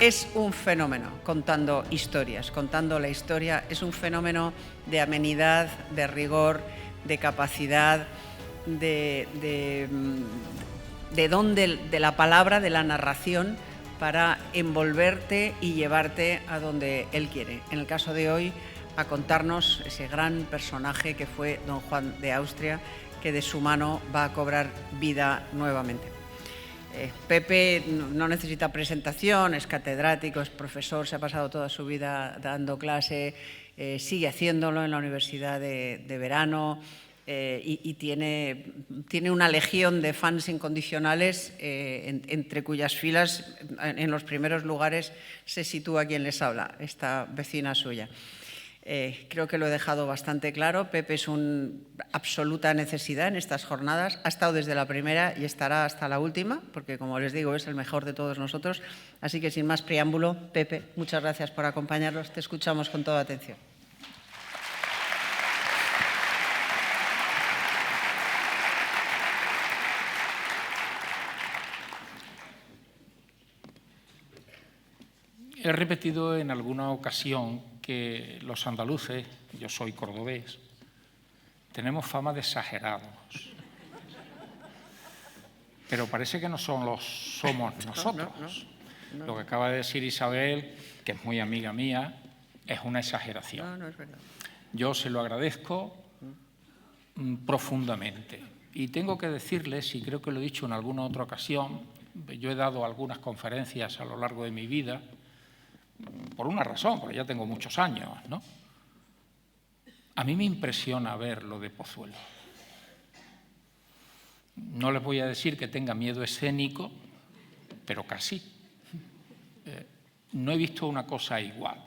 es un fenómeno contando historias, contando la historia. Es un fenómeno de amenidad, de rigor, de capacidad, de don de la palabra, de la narración, para envolverte y llevarte a donde él quiere. En el caso de hoy, a contarnos ese gran personaje que fue don Juan de Austria, que de su mano va a cobrar vida nuevamente. Pepe no necesita presentación, es catedrático, es profesor, se ha pasado toda su vida dando clase, sigue haciéndolo en la Universidad de Verano, y tiene una legión de fans incondicionales, entre cuyas filas, en los primeros lugares, se sitúa quien les habla, esta vecina suya. Creo que lo he dejado bastante claro. Pepe es una absoluta necesidad en estas jornadas. Ha estado desde la primera y estará hasta la última, porque, como les digo, es el mejor de todos nosotros. Así que, sin más preámbulo, Pepe, muchas gracias por acompañarnos. Te escuchamos con toda atención. He repetido en alguna ocasión que los andaluces, yo soy cordobés, tenemos fama de exagerados. Pero parece que no somos nosotros. No. Lo que acaba de decir Isabel, que es muy amiga mía, es una exageración. No es verdad. Yo se lo agradezco profundamente. Y tengo que decirles, y creo que lo he dicho en alguna otra ocasión, yo he dado algunas conferencias a lo largo de mi vida, por una razón, porque ya tengo muchos años, ¿no? A mí me impresiona ver lo de Pozuelo. No les voy a decir que tenga miedo escénico, pero casi. No he visto una cosa igual.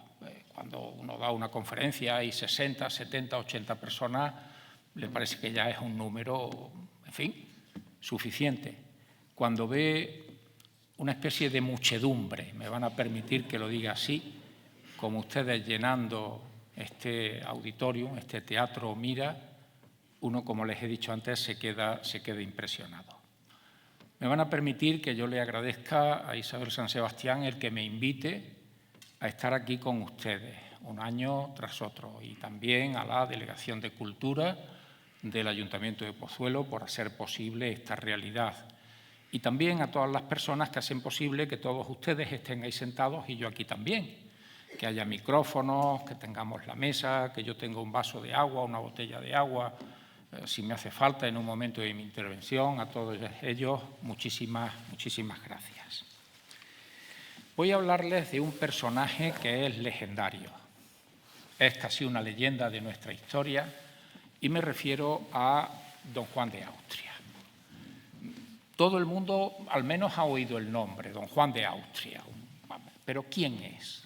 Cuando uno da una conferencia y 60, 70, 80 personas, le parece que ya es un número, en fin, suficiente. Cuando ve una especie de muchedumbre, me van a permitir que lo diga así, como ustedes llenando este auditorio, este teatro Mira, uno, como les he dicho antes, se queda impresionado. Me van a permitir que yo le agradezca a Isabel San Sebastián el que me invite a estar aquí con ustedes, un año tras otro, y también a la Delegación de Cultura del Ayuntamiento de Pozuelo por hacer posible esta realidad. Y también a todas las personas que hacen posible que todos ustedes estén ahí sentados y yo aquí también. Que haya micrófonos, que tengamos la mesa, que yo tenga un vaso de agua, una botella de agua, si me hace falta en un momento de mi intervención. A todos ellos, muchísimas gracias. Voy a hablarles de un personaje que es legendario. Es casi una leyenda de nuestra historia y me refiero a don Juan de Austria. Todo el mundo al menos ha oído el nombre, don Juan de Austria. Pero ¿quién es?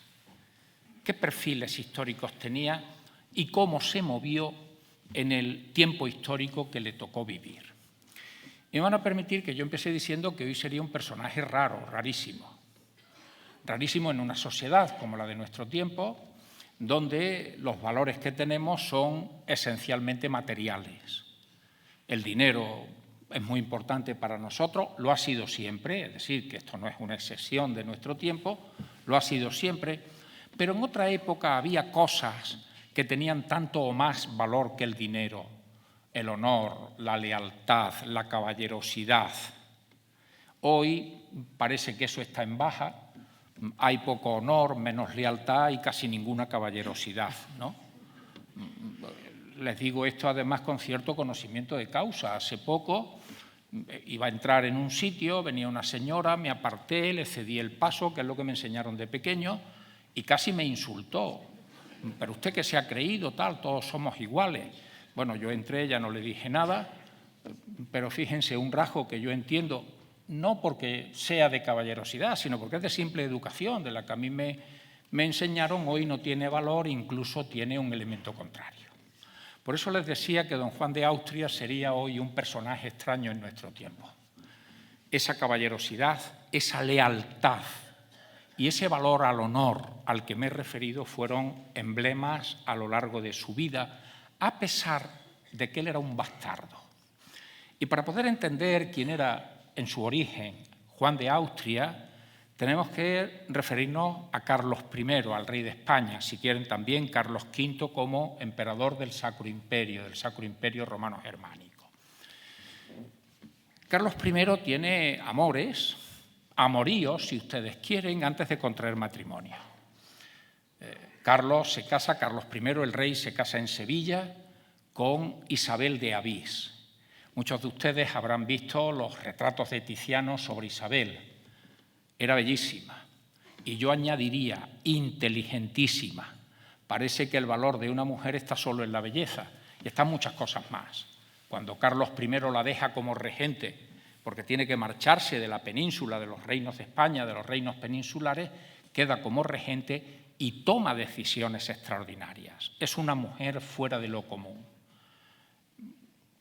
¿Qué perfiles históricos tenía y cómo se movió en el tiempo histórico que le tocó vivir? Me van a permitir que yo empiece diciendo que hoy sería un personaje raro, rarísimo. Rarísimo en una sociedad como la de nuestro tiempo, donde los valores que tenemos son esencialmente materiales. El dinero es muy importante para nosotros, lo ha sido siempre, es decir, que esto no es una excepción de nuestro tiempo, lo ha sido siempre, pero en otra época había cosas que tenían tanto o más valor que el dinero: el honor, la lealtad, la caballerosidad. Hoy parece que eso está en baja, hay poco honor, menos lealtad y casi ninguna caballerosidad, ¿no? Les digo esto además con cierto conocimiento de causa. Hace poco iba a entrar en un sitio, venía una señora, me aparté, le cedí el paso, que es lo que me enseñaron de pequeño, y casi me insultó. Pero usted que se ha creído, tal, todos somos iguales. Bueno, yo entré, ya no le dije nada, pero fíjense, un rasgo que yo entiendo, no porque sea de caballerosidad, sino porque es de simple educación, de la que a mí me enseñaron, hoy no tiene valor, incluso tiene un elemento contrario. Por eso les decía que don Juan de Austria sería hoy un personaje extraño en nuestro tiempo. Esa caballerosidad, esa lealtad y ese valor al honor al que me he referido fueron emblemas a lo largo de su vida, a pesar de que él era un bastardo. Y para poder entender quién era en su origen Juan de Austria, tenemos que referirnos a Carlos I, al rey de España, si quieren también Carlos V como emperador del Sacro Imperio Romano Germánico. Carlos I tiene amores, amoríos, si ustedes quieren, antes de contraer matrimonio. Carlos I, el rey, se casa en Sevilla con Isabel de Avís. Muchos de ustedes habrán visto los retratos de Tiziano sobre Isabel. Era bellísima y yo añadiría inteligentísima. Parece que el valor de una mujer está solo en la belleza y están muchas cosas más. Cuando Carlos I la deja como regente, porque tiene que marcharse de la península, de los reinos de España, de los reinos peninsulares, queda como regente y toma decisiones extraordinarias. Es una mujer fuera de lo común.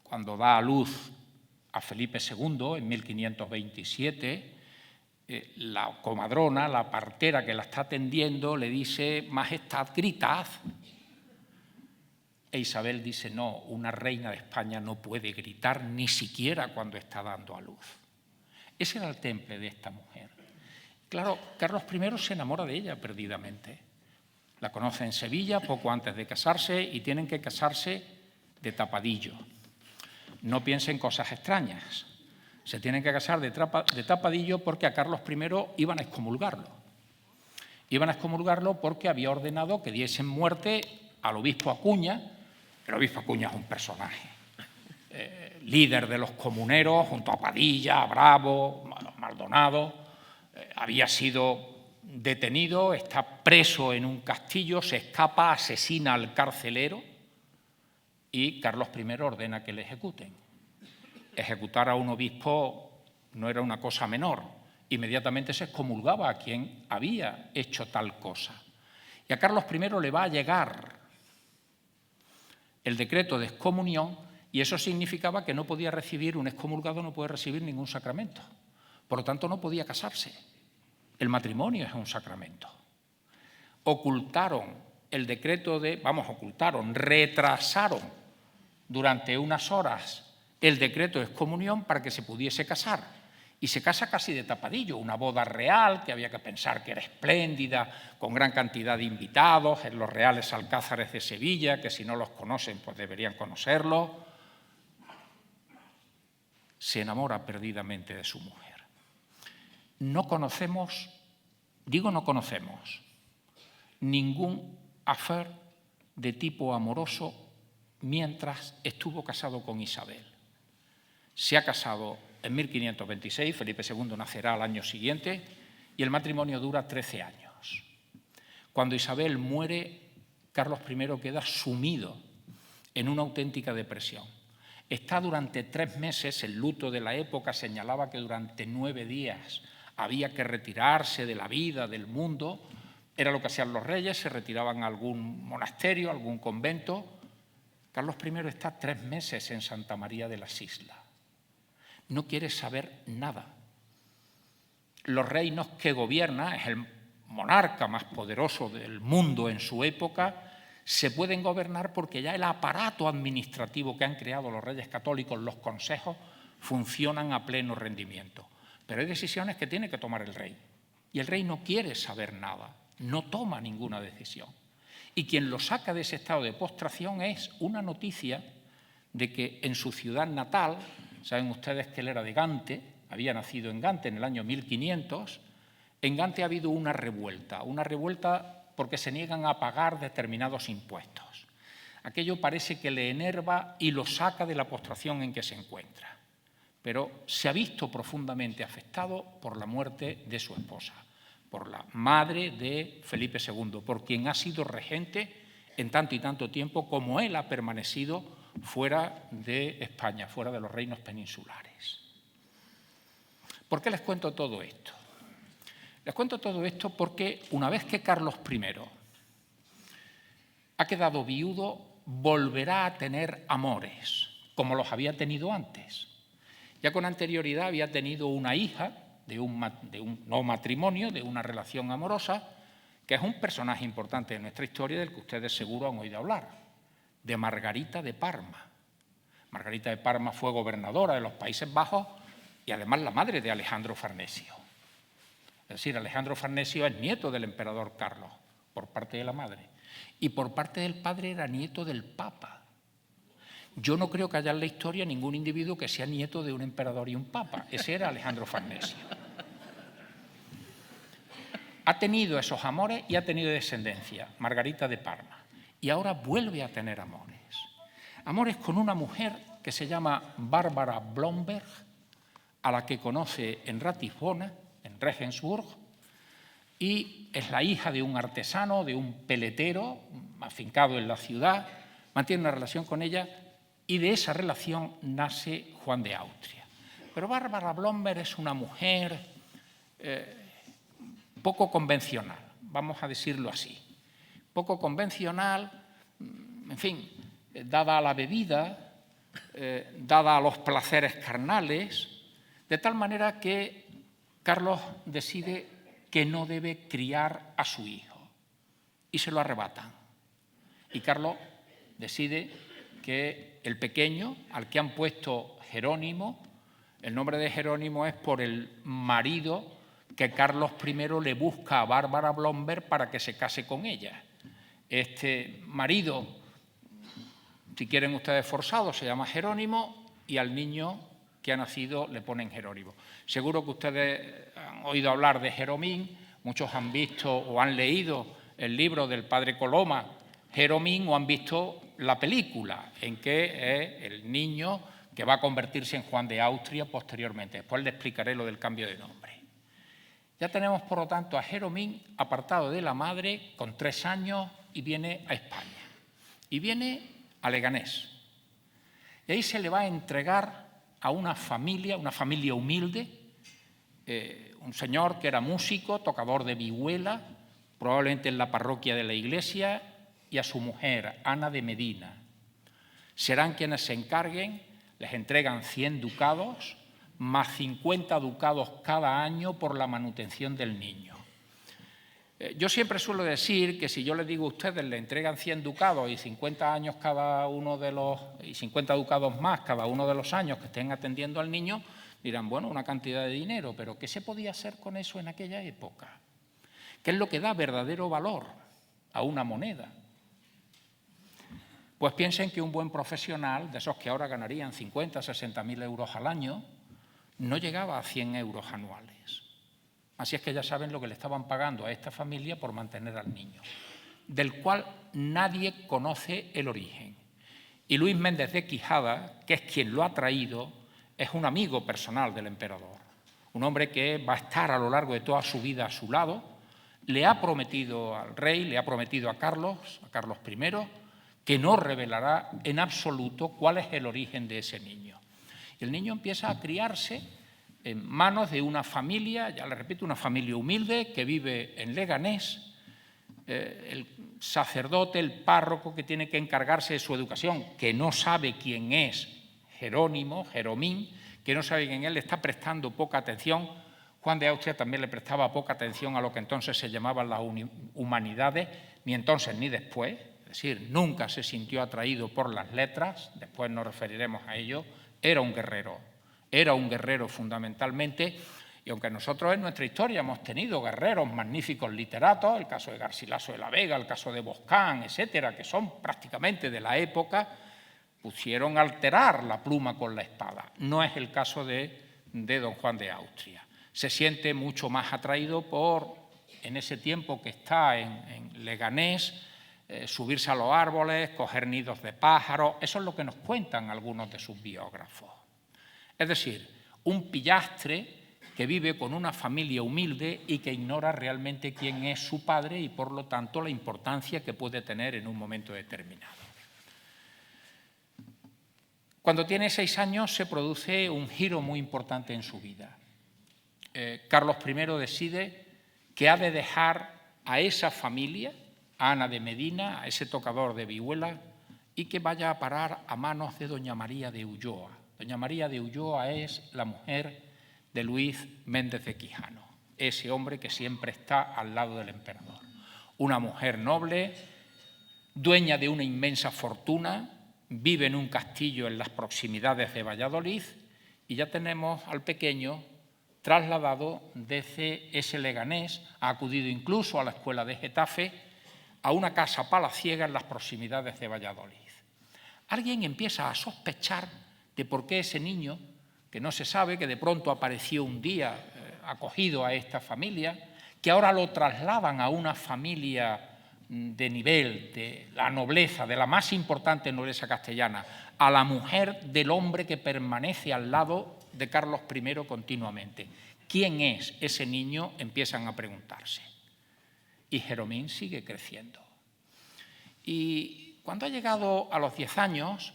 Cuando da a luz a Felipe II en 1527, la comadrona, la partera que la está atendiendo, le dice: «Majestad, gritad». E Isabel dice: «No, una reina de España no puede gritar ni siquiera cuando está dando a luz». Ese era el temple de esta mujer. Claro, Carlos I se enamora de ella perdidamente. La conoce en Sevilla poco antes de casarse y tienen que casarse de tapadillo. No piensen cosas extrañas. Se tienen que casar de tapadillo porque a Carlos I iban a excomulgarlo. Iban a excomulgarlo porque había ordenado que diesen muerte al obispo Acuña. El obispo Acuña es un personaje, líder de los comuneros, junto a Padilla, a Bravo, a Maldonado. Había sido detenido, está preso en un castillo, se escapa, asesina al carcelero y Carlos I ordena que le ejecuten. Ejecutar a un obispo no era una cosa menor. Inmediatamente se excomulgaba a quien había hecho tal cosa. Y a Carlos I le va a llegar el decreto de excomunión y eso significaba que no podía recibir, un excomulgado no puede recibir ningún sacramento. Por lo tanto, no podía casarse. El matrimonio es un sacramento. Retrasaron durante unas horas el decreto de excomunión para que se pudiese casar. Y se casa casi de tapadillo, una boda real que había que pensar que era espléndida, con gran cantidad de invitados, en los Reales Alcázares de Sevilla, que si no los conocen, pues deberían conocerlo. Se enamora perdidamente de su mujer. No conocemos ningún affair de tipo amoroso mientras estuvo casado con Isabel. Se ha casado en 1526, Felipe II nacerá al año siguiente y el matrimonio dura 13 años. Cuando Isabel muere, Carlos I queda sumido en una auténtica depresión. Está durante 3 meses, el luto de la época señalaba que durante 9 días había que retirarse de la vida, del mundo. Era lo que hacían los reyes, se retiraban a algún monasterio, a algún convento. Carlos I está 3 meses en Santa María de las Islas. No quiere saber nada. Los reinos que gobierna, es el monarca más poderoso del mundo en su época, se pueden gobernar porque ya el aparato administrativo que han creado los reyes católicos, los consejos, funcionan a pleno rendimiento. Pero hay decisiones que tiene que tomar el rey. Y el rey no quiere saber nada, no toma ninguna decisión. Y quien lo saca de ese estado de postración es una noticia de que en su ciudad natal, saben ustedes que él era de Gante, había nacido en Gante en el año 1500, en Gante ha habido una revuelta porque se niegan a pagar determinados impuestos. Aquello parece que le enerva y lo saca de la postración en que se encuentra. Pero se ha visto profundamente afectado por la muerte de su esposa, por la madre de Felipe II, por quien ha sido regente en tanto y tanto tiempo como él ha permanecido fuera de España, fuera de los reinos peninsulares. ¿Por qué les cuento todo esto? Les cuento todo esto porque una vez que Carlos I ha quedado viudo, volverá a tener amores, como los había tenido antes. Ya con anterioridad había tenido una hija de un no matrimonio, de una relación amorosa, que es un personaje importante de nuestra historia del que ustedes seguro han oído hablar, de Margarita de Parma. Margarita de Parma fue gobernadora de los Países Bajos y además la madre de Alejandro Farnesio. decir, Alejandro Farnesio es nieto del emperador Carlos, por parte de la madre, y por parte del padre era nieto del Papa. Yo no creo que haya en la historia ningún individuo que sea nieto de un emperador y un papa. Ese era Alejandro Farnesio. Ha tenido esos amores y ha tenido descendencia, Margarita de Parma. Y ahora vuelve a tener amores. Amores con una mujer que se llama Bárbara Blomberg, a la que conoce en Ratisbona, en Regensburg, y es la hija de un artesano, de un peletero, afincado en la ciudad, mantiene una relación con ella, y de esa relación nace Juan de Austria. Pero Bárbara Blomberg es una mujer poco convencional, vamos a decirlo así. Poco convencional, en fin, dada a la bebida, dada a los placeres carnales, de tal manera que Carlos decide que no debe criar a su hijo y se lo arrebatan. Y Carlos decide que el pequeño, al que han puesto Jerónimo, el nombre de Jerónimo es por el marido que Carlos I le busca a Bárbara Blomberg para que se case con ella. Este marido, si quieren ustedes forzado, se llama Jerónimo y al niño que ha nacido le ponen Jerónimo. Seguro que ustedes han oído hablar de Jeromín, muchos han visto o han leído el libro del padre Coloma, Jeromín, o han visto la película en que es el niño que va a convertirse en Juan de Austria posteriormente. Después le explicaré lo del cambio de nombre. Ya tenemos, por lo tanto, a Jeromín apartado de la madre con 3 años y viene a España. Y viene a Leganés. Y ahí se le va a entregar a una familia humilde, un señor que era músico, tocador de vihuela, probablemente en la parroquia de la iglesia, y a su mujer, Ana de Medina. Serán quienes se encarguen, les entregan 100 ducados, más 50 ducados cada año por la manutención del niño. Yo siempre suelo decir que si yo les digo a ustedes le entregan 100 ducados y 50 años cada uno de los, y 50 ducados más cada uno de los años que estén atendiendo al niño, dirán, bueno, una cantidad de dinero, pero ¿qué se podía hacer con eso en aquella época? ¿Qué es lo que da verdadero valor a una moneda? Pues piensen que un buen profesional, de esos que ahora ganarían 50, 60.000 euros al año, no llegaba a 100 euros anuales. Así es que ya saben lo que le estaban pagando a esta familia por mantener al niño, del cual nadie conoce el origen. Y Luis Méndez de Quijada, que es quien lo ha traído, es un amigo personal del emperador, un hombre que va a estar a lo largo de toda su vida a su lado, le ha prometido al rey, le ha prometido a Carlos I, que no revelará en absoluto cuál es el origen de ese niño. Y el niño empieza a criarse en manos de una familia, ya le repito, una familia humilde que vive en Leganés, el sacerdote, el párroco que tiene que encargarse de su educación, que no sabe quién es Jeromín, que no sabe quién es, le está prestando poca atención. Juan de Austria también le prestaba poca atención a lo que entonces se llamaban las humanidades, ni entonces ni después, es decir, nunca se sintió atraído por las letras, después nos referiremos a ello. Era un guerrero fundamentalmente, y aunque nosotros en nuestra historia hemos tenido guerreros magníficos literatos, el caso de Garcilaso de la Vega, el caso de Boscán, etcétera, que son prácticamente de la época, pusieron a alterar la pluma con la espada. No es el caso de don Juan de Austria. Se siente mucho más atraído por, en ese tiempo que está en Leganés, subirse a los árboles, coger nidos de pájaros. Eso es lo que nos cuentan algunos de sus biógrafos. Es decir, un pillastre que vive con una familia humilde y que ignora realmente quién es su padre y, por lo tanto, la importancia que puede tener en un momento determinado. Cuando tiene 6 años se produce un giro muy importante en su vida. Carlos I decide que ha de dejar a esa familia, a Ana de Medina, a ese tocador de vihuela, y que vaya a parar a manos de doña María de Ulloa. Doña María de Ulloa es la mujer de Luis Méndez de Quijano, ese hombre que siempre está al lado del emperador. Una mujer noble, dueña de una inmensa fortuna, vive en un castillo en las proximidades de Valladolid, y ya tenemos al pequeño trasladado desde ese Leganés, ha acudido incluso a la escuela de Getafe, a una casa palaciega en las proximidades de Valladolid. Alguien empieza a sospechar de por qué ese niño, que no se sabe, que de pronto apareció un día acogido a esta familia, que ahora lo trasladan a una familia de nivel, de la nobleza, de la más importante nobleza castellana, a la mujer del hombre que permanece al lado de Carlos I continuamente. ¿Quién es ese niño? Empiezan a preguntarse. Y Jeromín sigue creciendo. Y cuando ha llegado a los 10 años,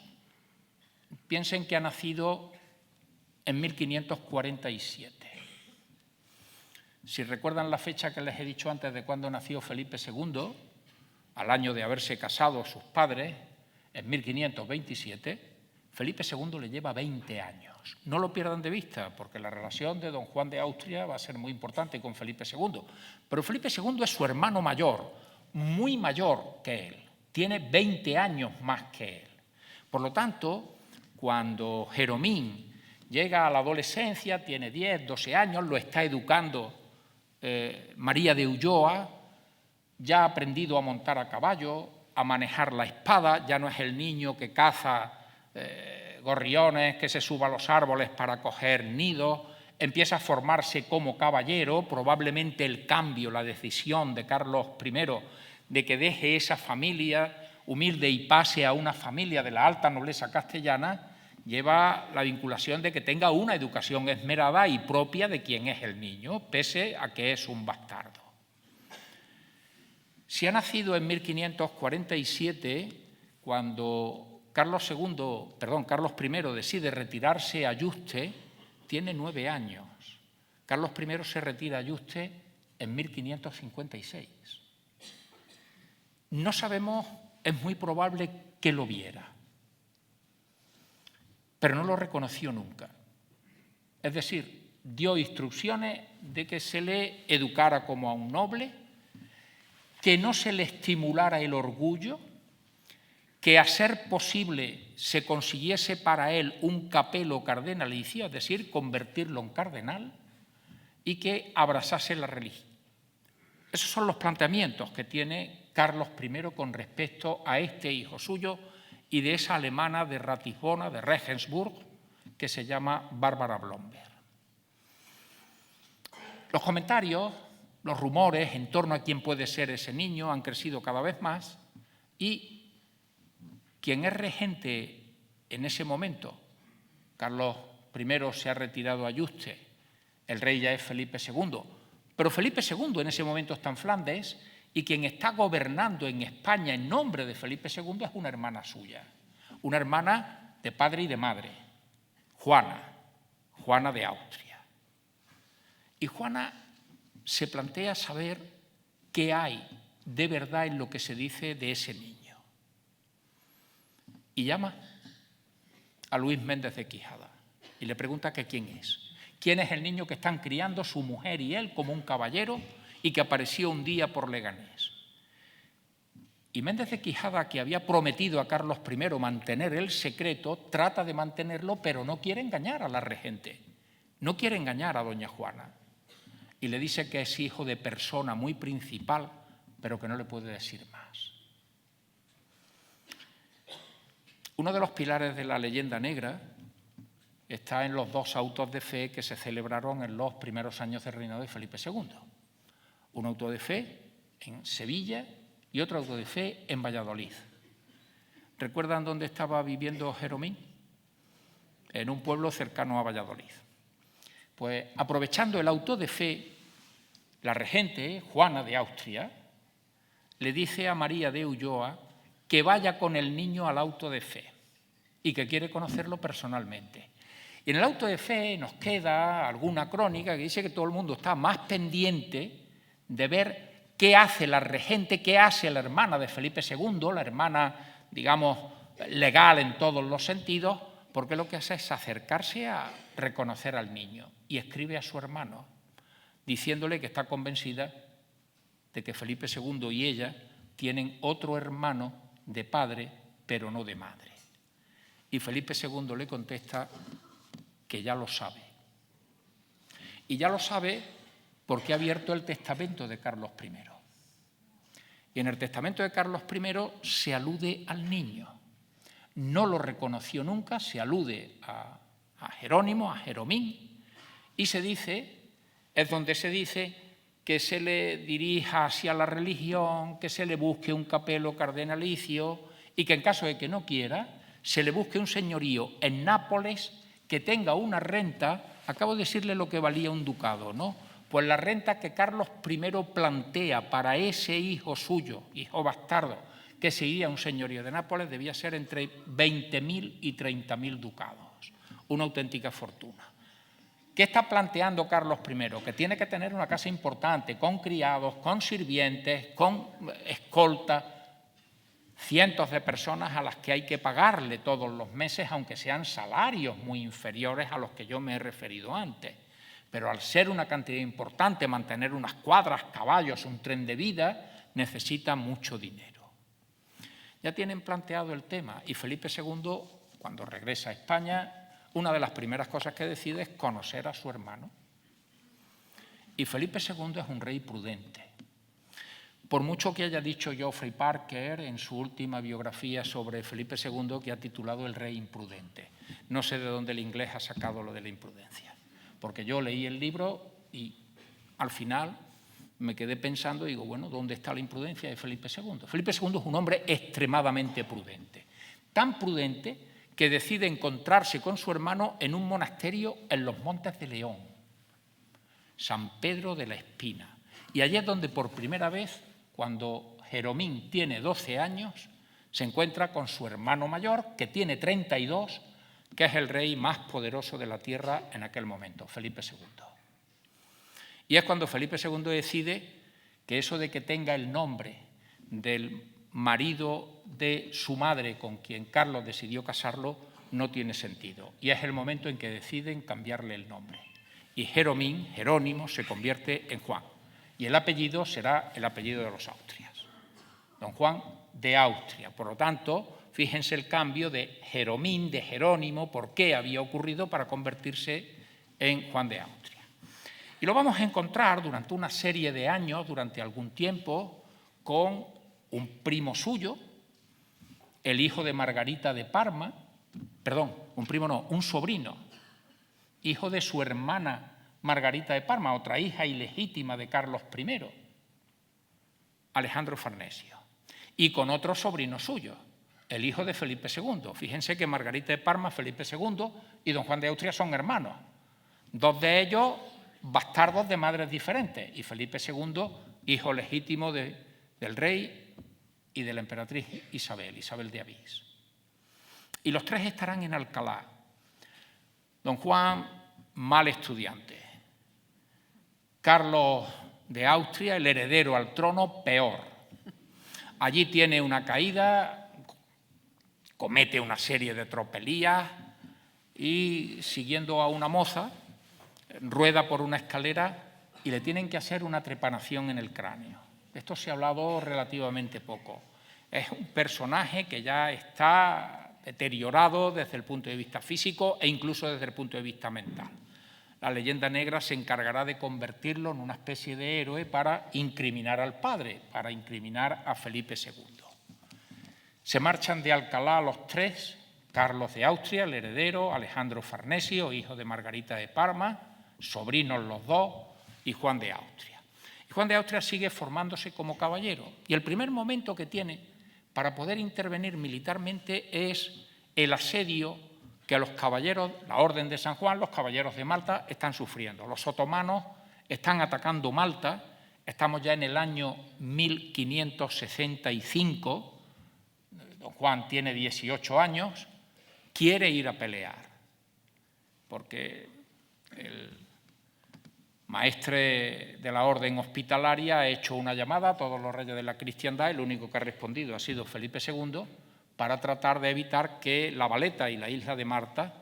piensen que ha nacido en 1547. Si recuerdan la fecha que les he dicho antes de cuando nació Felipe II, al año de haberse casado sus padres, en 1527, Felipe II le lleva 20 años. No lo pierdan de vista, porque la relación de don Juan de Austria va a ser muy importante con Felipe II. Pero Felipe II es su hermano mayor, muy mayor que él. Tiene 20 años más que él. Por lo tanto, cuando Jeromín llega a la adolescencia, tiene 10, 12 años, lo está educando María de Ulloa, ya ha aprendido a montar a caballo, a manejar la espada, ya no es el niño que caza gorriones, que se suba a los árboles para coger nidos, empieza a formarse como caballero. Probablemente el cambio, la decisión de Carlos I de que deje esa familia humilde y pase a una familia de la alta nobleza castellana, lleva la vinculación de que tenga una educación esmerada y propia de quien es el niño, pese a que es un bastardo. Si ha nacido en 1547, cuando Carlos I decide retirarse a Yuste, tiene 9 años. Carlos I se retira a Yuste en 1556. No sabemos, es muy probable que lo viera, pero no lo reconoció nunca. Es decir, dio instrucciones de que se le educara como a un noble, que no se le estimulara el orgullo, que a ser posible se consiguiese para él un capelo cardenalicio, es decir, convertirlo en cardenal, y que abrazase la religión. Esos son los planteamientos que tiene Carlos I con respecto a este hijo suyo y de esa alemana de Ratisbona, de Regensburg, que se llama Bárbara Blomberg. Los comentarios, los rumores en torno a quién puede ser ese niño han crecido cada vez más y quien es regente en ese momento, Carlos I se ha retirado a Yuste, el rey ya es Felipe II, pero Felipe II en ese momento está en Flandes y quien está gobernando en España en nombre de Felipe II es una hermana suya, una hermana de padre y de madre, Juana de Austria. Y Juana se plantea saber qué hay de verdad en lo que se dice de ese niño. Y llama a Luis Méndez de Quijada y le pregunta que quién es. ¿Quién es el niño que están criando su mujer y él como un caballero y que apareció un día por Leganés? Y Méndez de Quijada, que había prometido a Carlos I mantener el secreto, trata de mantenerlo, pero no quiere engañar a la regente, no quiere engañar a doña Juana. Y le dice que es hijo de persona muy principal, pero que no le puede decir más. Uno de los pilares de la leyenda negra está en los 2 autos de fe que se celebraron en los primeros años del reinado de Felipe II. Un auto de fe en Sevilla y otro auto de fe en Valladolid. ¿Recuerdan dónde estaba viviendo Jeromín? En un pueblo cercano a Valladolid. Pues aprovechando el auto de fe, la regente, Juana de Austria, le dice a María de Ulloa que vaya con el niño al auto de fe y que quiere conocerlo personalmente. Y en el auto de fe nos queda alguna crónica que dice que todo el mundo está más pendiente de ver qué hace la regente, qué hace la hermana de Felipe II, la hermana, digamos, legal en todos los sentidos, porque lo que hace es acercarse a reconocer al niño y escribe a su hermano diciéndole que está convencida de que Felipe II y ella tienen otro hermano de padre, pero no de madre. Y Felipe II le contesta que ya lo sabe. Y ya lo sabe porque ha abierto el testamento de Carlos I. Y en el testamento de Carlos I se alude al niño. No lo reconoció nunca, se alude a Jerónimo, a Jeromín, y se dice, es donde se dice que se le dirija hacia la religión, que se le busque un capelo cardenalicio y que en caso de que no quiera, se le busque un señorío en Nápoles que tenga una renta, acabo de decirle lo que valía un ducado, ¿no? Pues la renta que Carlos I plantea para ese hijo suyo, hijo bastardo, que se iría a un señorío de Nápoles, debía ser entre 20.000 y 30.000 ducados. Una auténtica fortuna. ¿Qué está planteando Carlos I? Que tiene que tener una casa importante, con criados, con sirvientes, con escolta, cientos de personas a las que hay que pagarle todos los meses, aunque sean salarios muy inferiores a los que yo me he referido antes. Pero al ser una cantidad importante, mantener unas cuadras, caballos, un tren de vida, necesita mucho dinero. Ya tienen planteado el tema y Felipe II, cuando regresa a España, una de las primeras cosas que decide es conocer a su hermano. Y Felipe II es un rey prudente. Por mucho que haya dicho Geoffrey Parker en su última biografía sobre Felipe II, que ha titulado El rey imprudente. No sé de dónde el inglés ha sacado lo de la imprudencia, porque yo leí el libro y al final me quedé pensando y digo, bueno, ¿dónde está la imprudencia de Felipe II? Felipe II es un hombre extremadamente prudente, tan prudente que decide encontrarse con su hermano en un monasterio en los Montes de León, San Pedro de la Espina. Y allí es donde por primera vez, cuando Jeromín tiene 12 años, se encuentra con su hermano mayor, que tiene 32, que es el rey más poderoso de la tierra en aquel momento, Felipe II. Y es cuando Felipe II decide que eso de que tenga el nombre del marido de su madre con quien Carlos decidió casarlo no tiene sentido. Y es el momento en que deciden cambiarle el nombre. Y Jeromín, Jerónimo, se convierte en Juan. Y el apellido será el apellido de los Austrias. Don Juan de Austria. Por lo tanto, fíjense el cambio de Jeromín, de Jerónimo, por qué había ocurrido para convertirse en Juan de Austria. Y lo vamos a encontrar durante una serie de años, durante algún tiempo, con un primo suyo, el hijo de Margarita de Parma, perdón, un primo no, un sobrino, hijo de su hermana Margarita de Parma, otra hija ilegítima de Carlos I, Alejandro Farnesio, y con otro sobrino suyo, el hijo de Felipe II. Fíjense que Margarita de Parma, Felipe II y don Juan de Austria son hermanos, dos de ellos bastardos de madres diferentes, y Felipe II, hijo legítimo del rey y de la emperatriz Isabel de Avís. Y los tres estarán en Alcalá. Don Juan, mal estudiante. Carlos de Austria, el heredero al trono, peor. Allí tiene una caída, comete una serie de tropelías y, siguiendo a una moza, rueda por una escalera y le tienen que hacer una trepanación en el cráneo. De esto se ha hablado relativamente poco. Es un personaje que ya está deteriorado desde el punto de vista físico e incluso desde el punto de vista mental. La leyenda negra se encargará de convertirlo en una especie de héroe para incriminar al padre, para incriminar a Felipe II. Se marchan de Alcalá los tres, Carlos de Austria, el heredero, Alejandro Farnesio, hijo de Margarita de Parma, sobrinos los dos, y Juan de Austria. Y Juan de Austria sigue formándose como caballero. Y el primer momento que tiene para poder intervenir militarmente es el asedio que los caballeros, la Orden de San Juan, los caballeros de Malta, están sufriendo. Los otomanos están atacando Malta, estamos ya en el año 1565, don Juan tiene 18 años, quiere ir a pelear, porque el maestre de la orden hospitalaria ha hecho una llamada a todos los reyes de la cristiandad, el único que ha respondido ha sido Felipe II, para tratar de evitar que La Valeta y la isla de Malta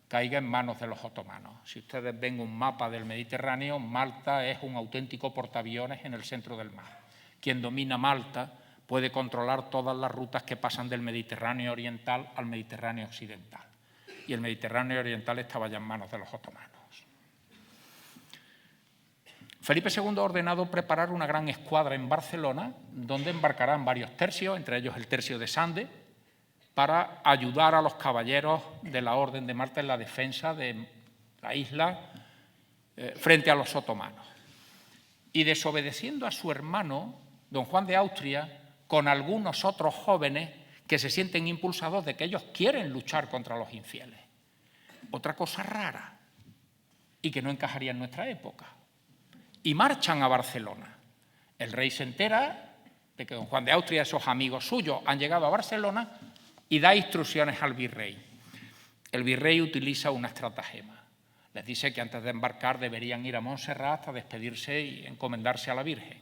caigan en manos de los otomanos. Si ustedes ven un mapa del Mediterráneo, Malta es un auténtico portaaviones en el centro del mar. Quien domina Malta puede controlar todas las rutas que pasan del Mediterráneo oriental al Mediterráneo occidental. Y el Mediterráneo oriental estaba ya en manos de los otomanos. Felipe II ha ordenado preparar una gran escuadra en Barcelona, donde embarcarán varios tercios, entre ellos el tercio de Sande, para ayudar a los caballeros de la Orden de Malta en la defensa de la isla frente a los otomanos. Y desobedeciendo a su hermano, don Juan de Austria, con algunos otros jóvenes que se sienten impulsados de que ellos quieren luchar contra los infieles. Otra cosa rara y que no encajaría en nuestra época. Y marchan a Barcelona. El rey se entera de que don Juan de Austria y esos amigos suyos han llegado a Barcelona y da instrucciones al virrey. El virrey utiliza una estratagema. Les dice que antes de embarcar deberían ir a Montserrat a despedirse y encomendarse a la Virgen.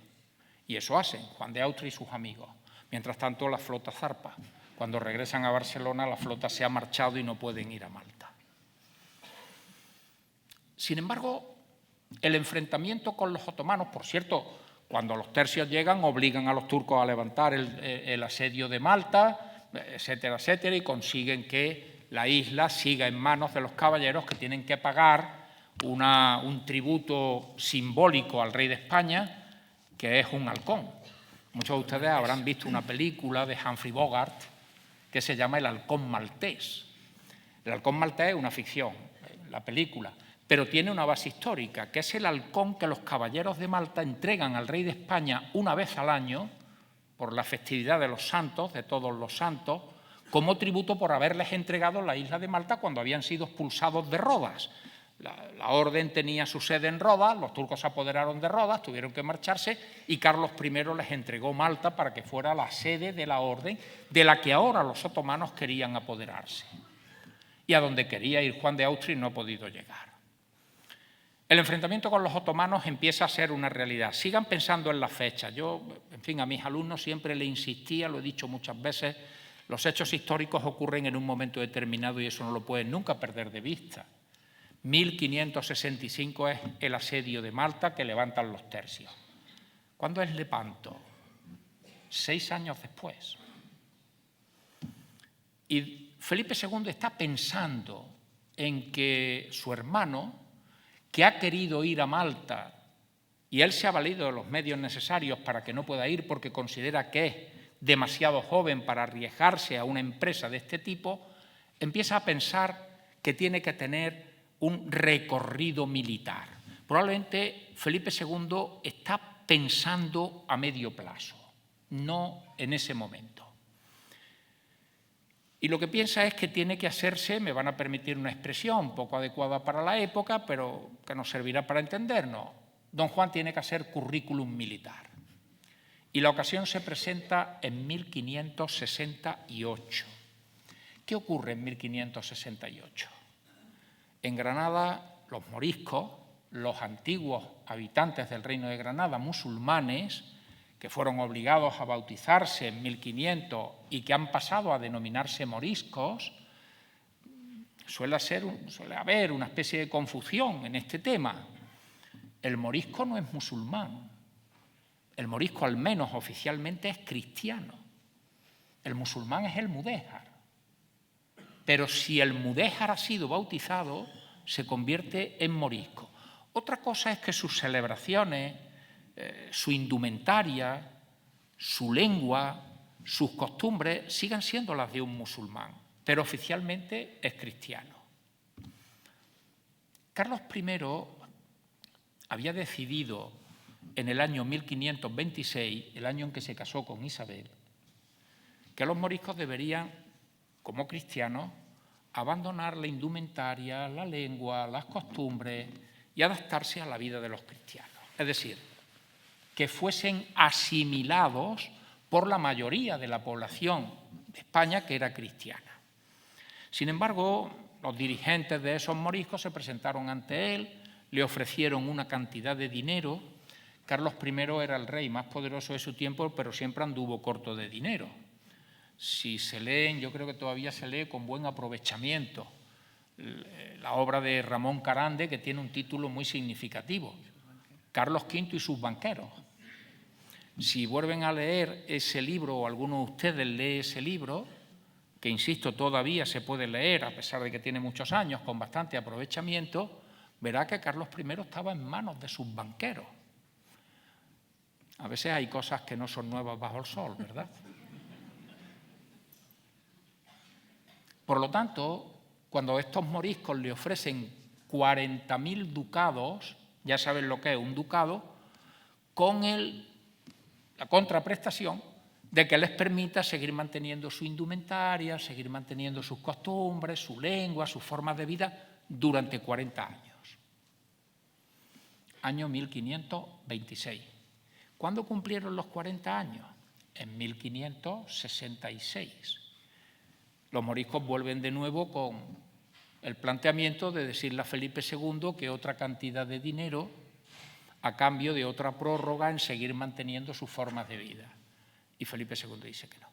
Y eso hacen Juan de Austria y sus amigos. Mientras tanto, la flota zarpa. Cuando regresan a Barcelona, la flota se ha marchado y no pueden ir a Malta. Sin embargo, el enfrentamiento con los otomanos, por cierto, cuando los tercios llegan, obligan a los turcos a levantar el asedio de Malta, etcétera, etcétera, y consiguen que la isla siga en manos de los caballeros que tienen que pagar un tributo simbólico al rey de España, que es un halcón. Muchos de ustedes habrán visto una película de Humphrey Bogart que se llama El halcón maltés. El halcón maltés es una ficción, la película, pero tiene una base histórica, que es el halcón que los caballeros de Malta entregan al rey de España una vez al año, por la festividad de los santos, de todos los santos, como tributo por haberles entregado la isla de Malta cuando habían sido expulsados de Rodas. La orden tenía su sede en Rodas, los turcos se apoderaron de Rodas, tuvieron que marcharse y Carlos I les entregó Malta para que fuera la sede de la orden de la que ahora los otomanos querían apoderarse. Y a donde quería ir Juan de Austria no ha podido llegar. El enfrentamiento con los otomanos empieza a ser una realidad. Sigan pensando en la fecha. Yo, en fin, a mis alumnos siempre le insistía, lo he dicho muchas veces, los hechos históricos ocurren en un momento determinado y eso no lo pueden nunca perder de vista. 1565 es el asedio de Malta que levantan los tercios. ¿Cuándo es Lepanto? 6 años después. Y Felipe II está pensando en que su hermano, que ha querido ir a Malta, y él se ha valido de los medios necesarios para que no pueda ir porque considera que es demasiado joven para arriesgarse a una empresa de este tipo, empieza a pensar que tiene que tener un recorrido militar. Probablemente Felipe II está pensando a medio plazo, no en ese momento. Y lo que piensa es que tiene que hacerse, me van a permitir una expresión poco adecuada para la época, pero que nos servirá para entendernos. Don Juan tiene que hacer currículum militar. Y la ocasión se presenta en 1568. ¿Qué ocurre en 1568? En Granada, los moriscos, los antiguos habitantes del Reino de Granada, musulmanes, que fueron obligados a bautizarse en 1500 y que han pasado a denominarse moriscos, suele haber una especie de confusión en este tema. El morisco no es musulmán. El morisco, al menos oficialmente, es cristiano. El musulmán es el mudéjar. Pero si el mudéjar ha sido bautizado, se convierte en morisco. Otra cosa es que sus celebraciones, su indumentaria, su lengua, sus costumbres sigan siendo las de un musulmán, pero oficialmente es cristiano. Carlos I había decidido en el año 1526, el año en que se casó con Isabel, que los moriscos deberían, como cristianos, abandonar la indumentaria, la lengua, las costumbres y adaptarse a la vida de los cristianos. Es decir, que fuesen asimilados por la mayoría de la población de España que era cristiana. Sin embargo, los dirigentes de esos moriscos se presentaron ante él, le ofrecieron una cantidad de dinero. Carlos I era el rey más poderoso de su tiempo, pero siempre anduvo corto de dinero. Si se leen, yo creo que todavía se lee con buen aprovechamiento la obra de Ramón Carande, que tiene un título muy significativo, Carlos V y sus banqueros. Si vuelven a leer ese libro, o alguno de ustedes lee ese libro, que insisto, todavía se puede leer, a pesar de que tiene muchos años, con bastante aprovechamiento, verá que Carlos I estaba en manos de sus banqueros. A veces hay cosas que no son nuevas bajo el sol, ¿verdad? Por lo tanto, cuando estos moriscos le ofrecen 40.000 ducados, ya saben lo que es un ducado, con la contraprestación de que les permita seguir manteniendo su indumentaria, seguir manteniendo sus costumbres, su lengua, sus formas de vida durante 40 años. Año 1526. ¿Cuándo cumplieron los 40 años? En 1566. Los moriscos vuelven de nuevo con el planteamiento de decirle a Felipe II que otra cantidad de dinero a cambio de otra prórroga en seguir manteniendo sus formas de vida. Y Felipe II dice que no.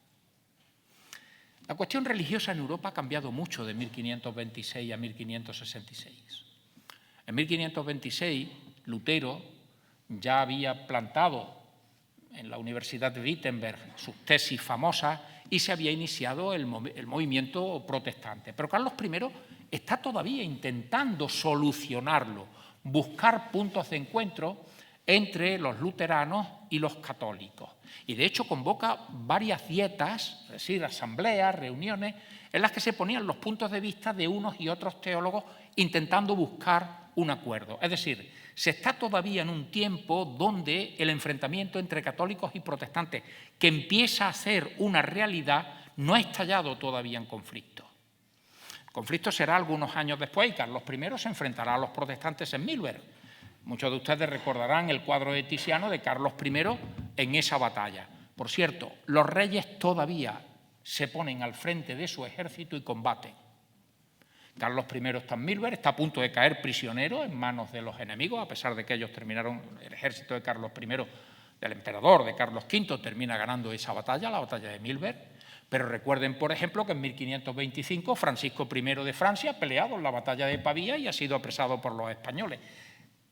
La cuestión religiosa en Europa ha cambiado mucho de 1526 a 1566. En 1526, Lutero ya había plantado en la Universidad de Wittenberg sus tesis famosas y se había iniciado el movimiento protestante. Pero Carlos I está todavía intentando solucionarlo, buscar puntos de encuentro entre los luteranos y los católicos. Y de hecho convoca varias dietas, es decir, asambleas, reuniones, en las que se ponían los puntos de vista de unos y otros teólogos intentando buscar un acuerdo. Es decir, se está todavía en un tiempo donde el enfrentamiento entre católicos y protestantes, que empieza a ser una realidad, no ha estallado todavía en conflicto. El conflicto será algunos años después y Carlos I se enfrentará a los protestantes en Milberg. Muchos de ustedes recordarán el cuadro de Tiziano de Carlos I en esa batalla. Por cierto, los reyes todavía se ponen al frente de su ejército y combaten. Carlos I está en Milberg, está a punto de caer prisionero en manos de los enemigos, a pesar de que ellos terminaron, el ejército de Carlos I, del emperador, de Carlos V, termina ganando esa batalla, la batalla de Milberg. Pero recuerden, por ejemplo, que en 1525 Francisco I de Francia ha peleado en la batalla de Pavía y ha sido apresado por los españoles.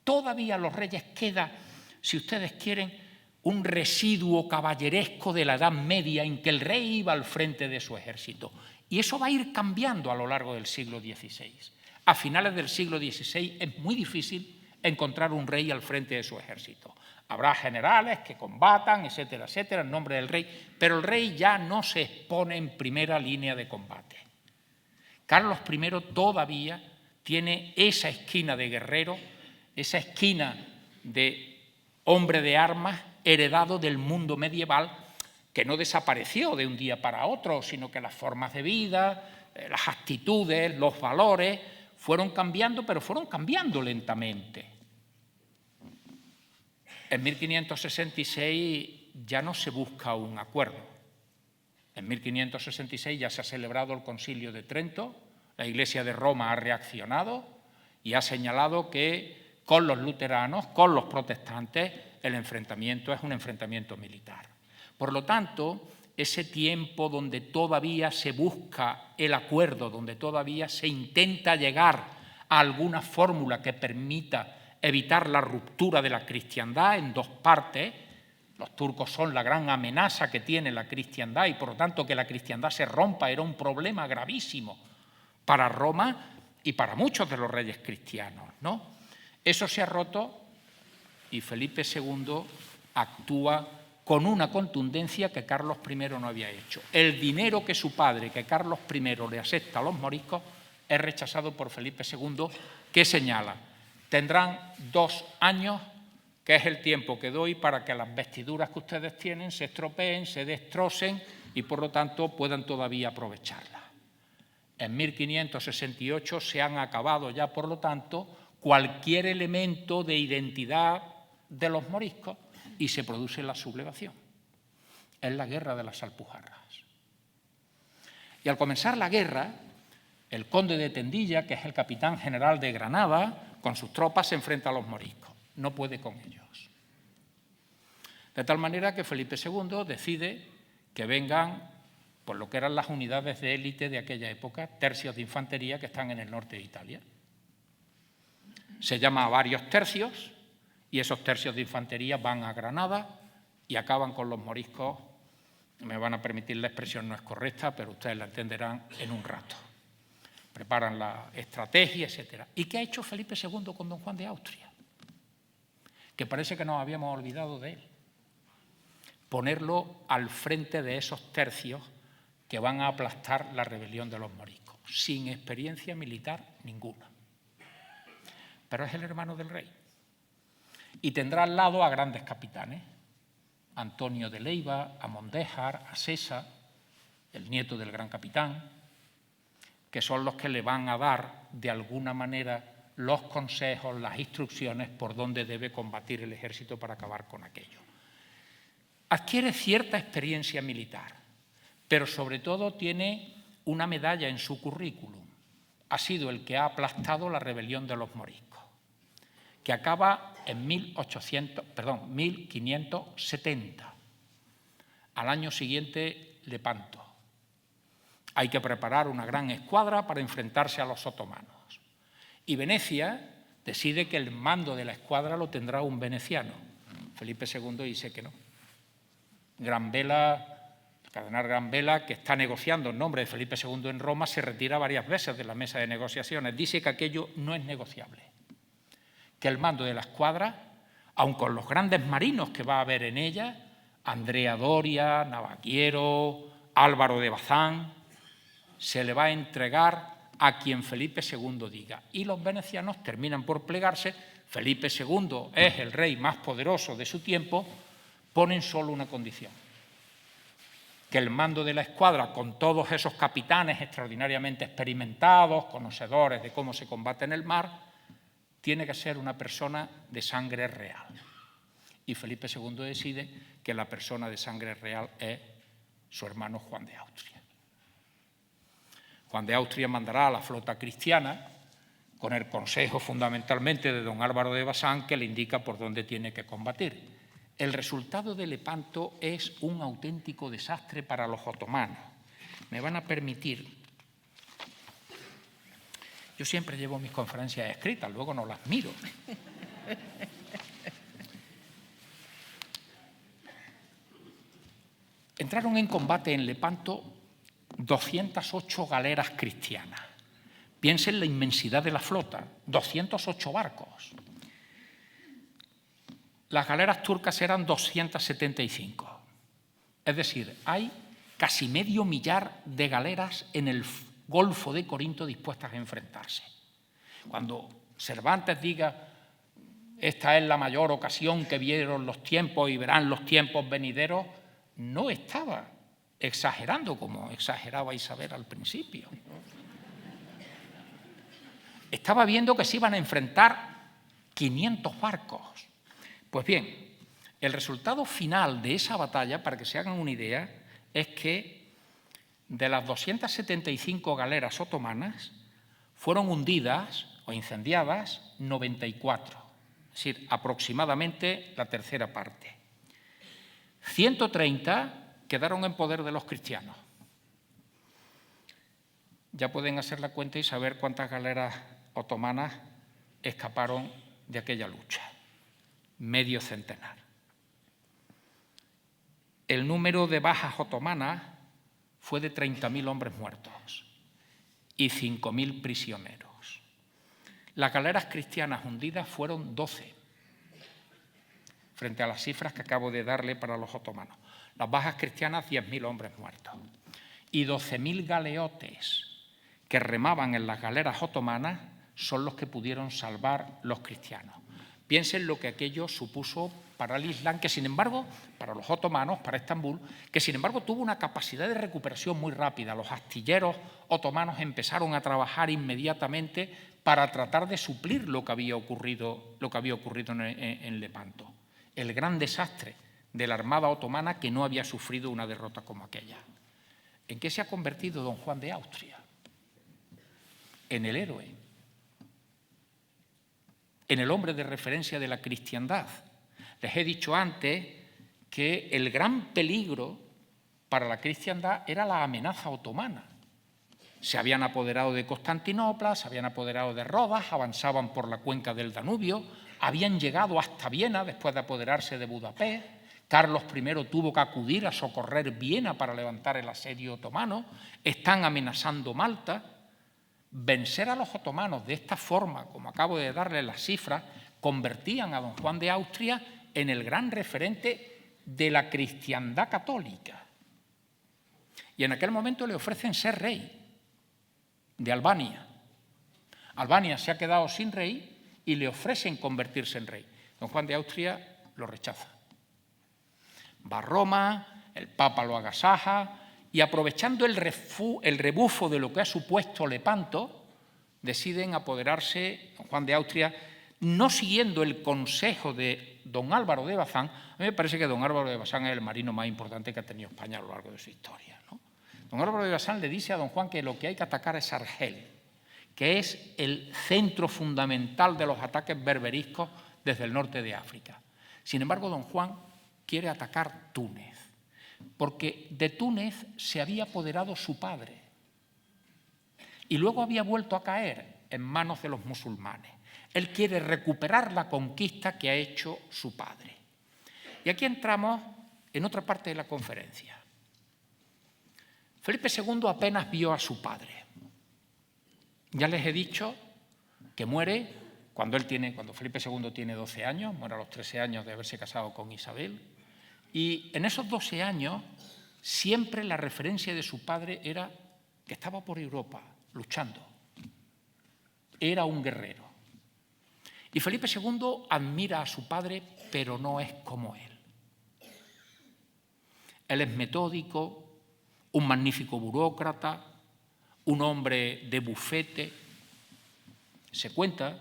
Todavía a los reyes queda, si ustedes quieren, un residuo caballeresco de la Edad Media en que el rey iba al frente de su ejército. Y eso va a ir cambiando a lo largo del siglo XVI. A finales del siglo XVI es muy difícil encontrar un rey al frente de su ejército. Habrá generales que combatan, etcétera, etcétera, en nombre del rey, pero el rey ya no se expone en primera línea de combate. Carlos I todavía tiene esa esquina de guerrero, esa esquina de hombre de armas heredado del mundo medieval, que no desapareció de un día para otro, sino que las formas de vida, las actitudes, los valores fueron cambiando, pero fueron cambiando lentamente. En 1566 ya no se busca un acuerdo. En 1566 ya se ha celebrado el Concilio de Trento, la Iglesia de Roma ha reaccionado y ha señalado que con los luteranos, con los protestantes, el enfrentamiento es un enfrentamiento militar. Por lo tanto, ese tiempo donde todavía se busca el acuerdo, donde todavía se intenta llegar a alguna fórmula que permita evitar la ruptura de la cristiandad en dos partes. Los turcos son la gran amenaza que tiene la cristiandad y por lo tanto que la cristiandad se rompa era un problema gravísimo para Roma y para muchos de los reyes cristianos, ¿no? Eso se ha roto y Felipe II actúa con una contundencia que Carlos I no había hecho. El dinero que su padre, que Carlos I le acepta a los moriscos, es rechazado por Felipe II, que señala: tendrán 2 años, que es el tiempo que doy para que las vestiduras que ustedes tienen se estropeen, se destrocen y por lo tanto puedan todavía aprovecharlas. En 1568 se han acabado ya, por lo tanto, cualquier elemento de identidad de los moriscos y se produce la sublevación. Es la guerra de las Alpujarras. Y al comenzar la guerra, el conde de Tendilla, que es el capitán general de Granada, con sus tropas se enfrenta a los moriscos. No puede con ellos. De tal manera que Felipe II decide que vengan por lo que eran las unidades de élite de aquella época, tercios de infantería que están en el norte de Italia. Se llama a varios tercios y esos tercios de infantería van a Granada y acaban con los moriscos. Me van a permitir, la expresión no es correcta, pero ustedes la entenderán en un rato. Preparan la estrategia, etc. ¿Y qué ha hecho Felipe II con don Juan de Austria? Que parece que nos habíamos olvidado de él. ponerlo al frente de esos tercios que van a aplastar la rebelión de los moriscos, sin experiencia militar ninguna. Pero es el hermano del rey. Y tendrá al lado a grandes capitanes, Antonio de Leiva, a Mondéjar, a Sesa, el nieto del gran capitán, que son los que le van a dar, de alguna manera, los consejos, las instrucciones por dónde debe combatir el ejército para acabar con aquello. Adquiere cierta experiencia militar, pero sobre todo tiene una medalla en su currículum. Ha sido el que ha aplastado la rebelión de los moriscos, que acaba en 1570. Al año siguiente, Lepanto. Hay que preparar una gran escuadra para enfrentarse a los otomanos. Y Venecia decide que el mando de la escuadra lo tendrá un veneciano. Felipe II dice que no. Granvela, el cardenal Granvela, que está negociando en nombre de Felipe II en Roma, se retira varias veces de la mesa de negociaciones. Dice que aquello no es negociable, que el mando de la escuadra, aun con los grandes marinos que va a haber en ella, Andrea Doria, Navaquiero, Álvaro de Bazán, se le va a entregar a quien Felipe II diga. Y los venecianos terminan por plegarse. Felipe II es el rey más poderoso de su tiempo. Ponen solo una condición: que el mando de la escuadra, con todos esos capitanes extraordinariamente experimentados, conocedores de cómo se combate en el mar, tiene que ser una persona de sangre real. Y Felipe II decide que la persona de sangre real es su hermano Juan de Austria. Juan de Austria mandará a la flota cristiana con el consejo fundamentalmente de don Álvaro de Bazán, que le indica por dónde tiene que combatir. El resultado de Lepanto es un auténtico desastre para los otomanos. Me van a permitir... Yo siempre llevo mis conferencias escritas, luego no las miro. Entraron en combate en Lepanto 208 galeras cristianas. Piensen la inmensidad de la flota, 208 barcos. Las galeras turcas eran 275. Es decir, hay casi medio millar de galeras en el Golfo de Corinto dispuestas a enfrentarse. Cuando Cervantes diga esta es la mayor ocasión que vieron los tiempos y verán los tiempos venideros, no estaba exagerando como exageraba Isabel al principio. Estaba viendo que se iban a enfrentar 500 barcos. Pues bien, el resultado final de esa batalla, para que se hagan una idea, es que de las 275 galeras otomanas fueron hundidas o incendiadas 94, es decir, aproximadamente la tercera parte. 130 quedaron en poder de los cristianos. Ya pueden hacer la cuenta y saber cuántas galeras otomanas escaparon de aquella lucha. Medio centenar. El número de bajas otomanas fue de 30.000 hombres muertos y 5.000 prisioneros. Las galeras cristianas hundidas fueron 12, frente a las cifras que acabo de darle para los otomanos. Las bajas cristianas, 10.000 hombres muertos. Y 12.000 galeotes que remaban en las galeras otomanas son los que pudieron salvar los cristianos. Piensen lo que aquello supuso para el Islam, que sin embargo, para los otomanos, para Estambul, que sin embargo tuvo una capacidad de recuperación muy rápida. Los astilleros otomanos empezaron a trabajar inmediatamente para tratar de suplir lo que había ocurrido en Lepanto. El gran desastre de la armada otomana que no había sufrido una derrota como aquella. ¿En qué se ha convertido don Juan de Austria? En el héroe, en el hombre de referencia de la cristiandad. Les he dicho antes que el gran peligro para la cristiandad era la amenaza otomana. Se habían apoderado de Constantinopla, se habían apoderado de Rodas, avanzaban por la cuenca del Danubio, habían llegado hasta Viena después de apoderarse de Budapest. Carlos I tuvo que acudir a socorrer Viena para levantar el asedio otomano. Están amenazando Malta. Vencer a los otomanos de esta forma, como acabo de darles las cifras, convertían a don Juan de Austria en el gran referente de la cristiandad católica. Y en aquel momento le ofrecen ser rey de Albania. Albania se ha quedado sin rey y le ofrecen convertirse en rey. Don Juan de Austria lo rechaza. Va a Roma, el Papa lo agasaja y, aprovechando el rebufo de lo que ha supuesto Lepanto, deciden apoderarse, don Juan de Austria, no siguiendo el consejo de don Álvaro de Bazán. A mí me parece que don Álvaro de Bazán es el marino más importante que ha tenido España a lo largo de su historia, ¿no? Don Álvaro de Bazán le dice a don Juan que lo que hay que atacar es Argel, que es el centro fundamental de los ataques berberiscos desde el norte de África. Sin embargo, don Juan quiere atacar Túnez, porque de Túnez se había apoderado su padre y luego había vuelto a caer en manos de los musulmanes. Él quiere recuperar la conquista que ha hecho su padre. Y aquí entramos en otra parte de la conferencia. Felipe II apenas vio a su padre. Ya les he dicho que muere cuando Felipe II tiene 12 años, muere a los 13 años de haberse casado con Isabel, y en esos 12 años siempre la referencia de su padre era que estaba por Europa luchando. Era un guerrero. Y Felipe II admira a su padre, pero no es como él. Él es metódico, un magnífico burócrata, un hombre de bufete. Se cuenta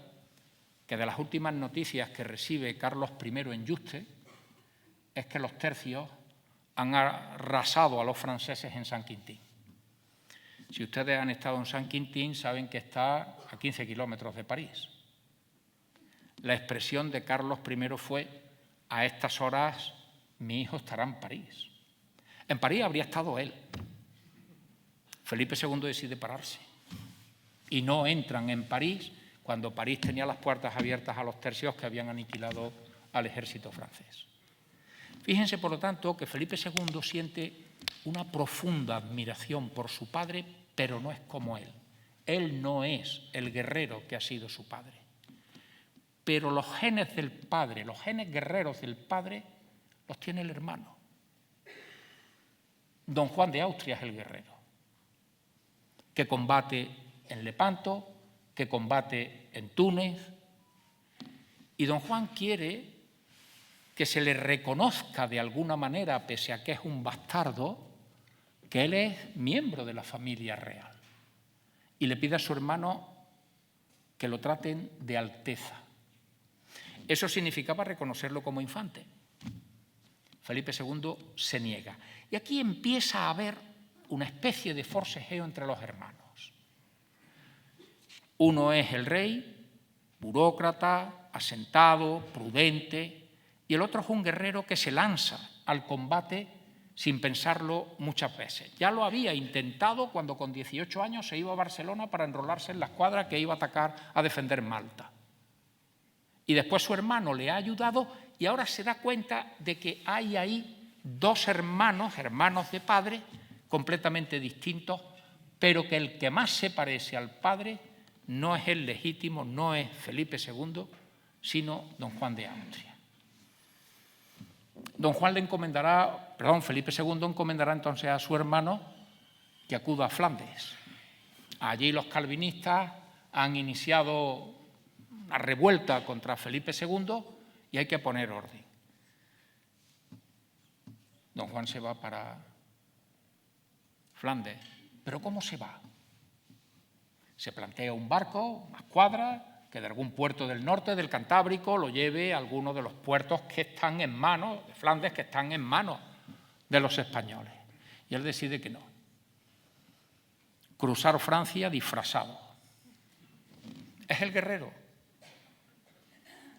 que de las últimas noticias que recibe Carlos I en Yuste es que los tercios han arrasado a los franceses en Saint-Quentin. Si ustedes han estado en Saint-Quentin, saben que está a 15 kilómetros de París. La expresión de Carlos I fue: a estas horas mi hijo estará en París. En París habría estado él. Felipe II decide pararse y no entran en París cuando París tenía las puertas abiertas a los tercios que habían aniquilado al ejército francés. Fíjense, por lo tanto, que Felipe II siente una profunda admiración por su padre, pero no es como él. Él no es el guerrero que ha sido su padre. Pero los genes del padre, los genes guerreros del padre, los tiene el hermano. Don Juan de Austria es el guerrero, que combate en Lepanto, que combate en Túnez. Y don Juan quiere que se le reconozca de alguna manera, pese a que es un bastardo, que él es miembro de la familia real. Y le pide a su hermano que lo traten de alteza. Eso significaba reconocerlo como infante. Felipe II se niega. Y aquí empieza a haber una especie de forcejeo entre los hermanos. Uno es el rey, burócrata, asentado, prudente, y el otro es un guerrero que se lanza al combate sin pensarlo muchas veces. Ya lo había intentado cuando con 18 años se iba a Barcelona para enrolarse en la escuadra que iba a atacar, a defender Malta. Y después su hermano le ha ayudado y ahora se da cuenta de que hay ahí dos hermanos de padre, completamente distintos, pero que el que más se parece al padre no es el legítimo, no es Felipe II, sino don Juan de Austria. Felipe II encomendará entonces a su hermano que acuda a Flandes. Allí los calvinistas han iniciado una revuelta contra Felipe II y hay que poner orden. Don Juan se va para Flandes. ¿Pero cómo se va? Se plantea un barco, una escuadra, que de algún puerto del norte, del Cantábrico, lo lleve a alguno de los puertos que están en manos, de Flandes, que están en manos de los españoles. Y él decide que no. Cruzar Francia disfrazado. Es el guerrero,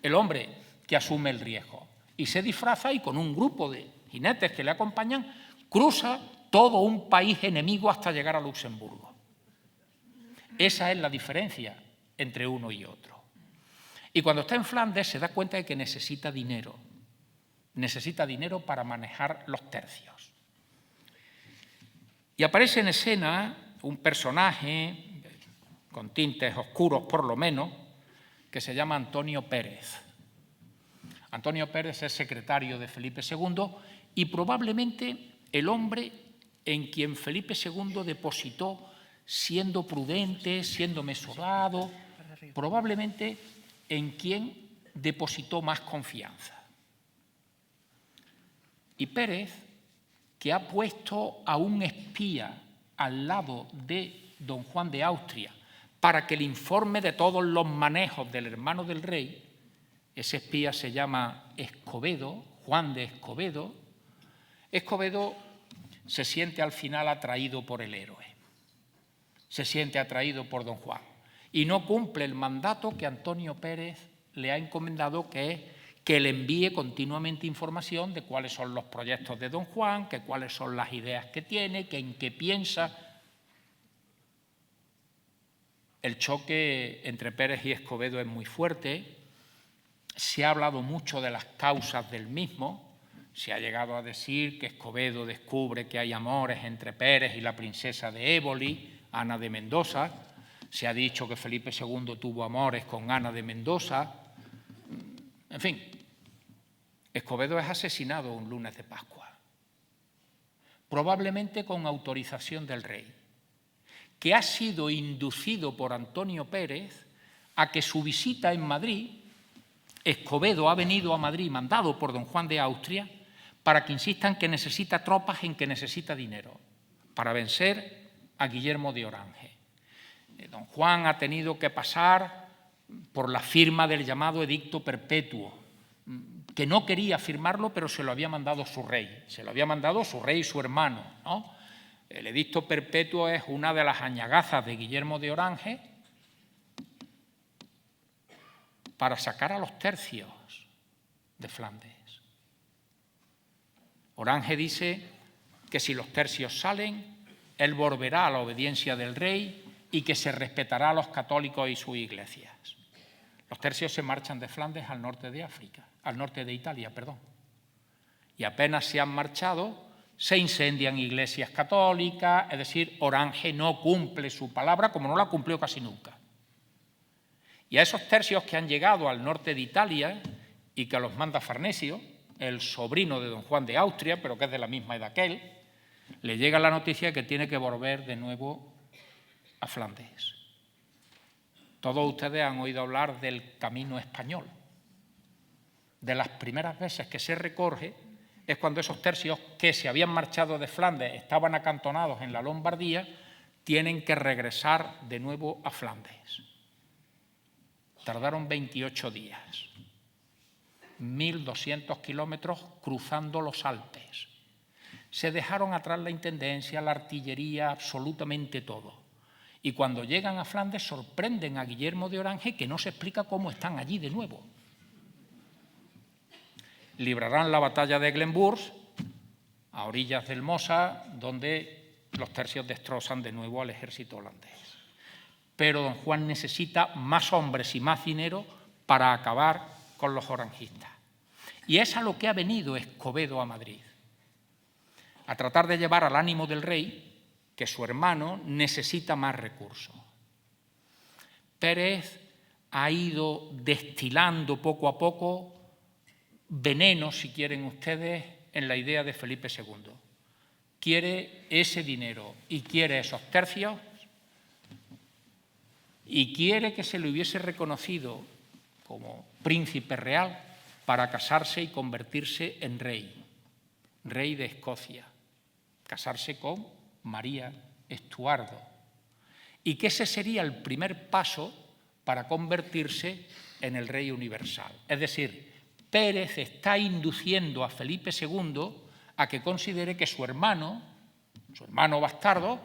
el hombre que asume el riesgo. Y se disfraza y con un grupo de jinetes que le acompañan, cruza todo un país enemigo hasta llegar a Luxemburgo. Esa es la diferencia entre uno y otro. Y cuando está en Flandes se da cuenta de que necesita dinero. Necesita dinero para manejar los tercios. Y aparece en escena un personaje, con tintes oscuros por lo menos, que se llama Antonio Pérez. Antonio Pérez es secretario de Felipe II y probablemente el hombre en quien Felipe II depositó, siendo prudente, siendo mesurado, probablemente en quien depositó más confianza. Y Pérez, que ha puesto a un espía al lado de don Juan de Austria para que le informe de todos los manejos del hermano del rey, ese espía se llama Escobedo, Juan de Escobedo. Escobedo se siente al final atraído por el héroe, se siente atraído por don Juan y no cumple el mandato que Antonio Pérez le ha encomendado, que es que le envíe continuamente información de cuáles son los proyectos de don Juan, que cuáles son las ideas que tiene, que en qué piensa. El choque entre Pérez y Escobedo es muy fuerte, se ha hablado mucho de las causas del mismo, se ha llegado a decir que Escobedo descubre que hay amores entre Pérez y la princesa de Éboli, Ana de Mendoza, se ha dicho que Felipe II tuvo amores con Ana de Mendoza, en fin, Escobedo es asesinado un lunes de Pascua, probablemente con autorización del rey, que ha sido inducido por Antonio Pérez a que su visita en Madrid, Escobedo ha venido a Madrid mandado por don Juan de Austria para que insista en que necesita tropas, en que necesita dinero, para vencer a Guillermo de Orange. Don Juan ha tenido que pasar por la firma del llamado Edicto Perpetuo, que no quería firmarlo, pero se lo había mandado su rey, y su hermano, ¿no? El Edicto Perpetuo es una de las añagazas de Guillermo de Orange para sacar a los tercios de Flandes. Orange dice que si los tercios salen, él volverá a la obediencia del rey y que se respetará a los católicos y sus iglesias. Los tercios se marchan de Flandes al norte de África, al norte de Italia, perdón. Y apenas se han marchado, se incendian iglesias católicas, es decir, Orange no cumple su palabra como no la cumplió casi nunca. Y a esos tercios que han llegado al norte de Italia y que los manda Farnesio, el sobrino de don Juan de Austria, pero que es de la misma edad que él, le llega la noticia de que tiene que volver de nuevo a Flandes. Todos ustedes han oído hablar del Camino Español. De las primeras veces que se recorre es cuando esos tercios que se habían marchado de Flandes, estaban acantonados en la Lombardía, tienen que regresar de nuevo a Flandes. Tardaron 28 días, 1.200 kilómetros cruzando los Alpes. Se dejaron atrás la intendencia, la artillería, absolutamente todo. Y cuando llegan a Flandes sorprenden a Guillermo de Orange, que no se explica cómo están allí de nuevo. Librarán la batalla de Glenbourg, a orillas del Mosa, donde los tercios destrozan de nuevo al ejército holandés. Pero don Juan necesita más hombres y más dinero para acabar con los orangistas. Y es a lo que ha venido Escobedo a Madrid, a tratar de llevar al ánimo del rey que su hermano necesita más recursos. Pérez ha ido destilando poco a poco veneno, si quieren ustedes, en la idea de Felipe II. Quiere ese dinero y quiere esos tercios y quiere que se le hubiese reconocido como príncipe real para casarse y convertirse en rey, rey de Escocia, casarse con María Estuardo, y que ese sería el primer paso para convertirse en el rey universal. Es decir, Pérez está induciendo a Felipe II a que considere que su hermano bastardo,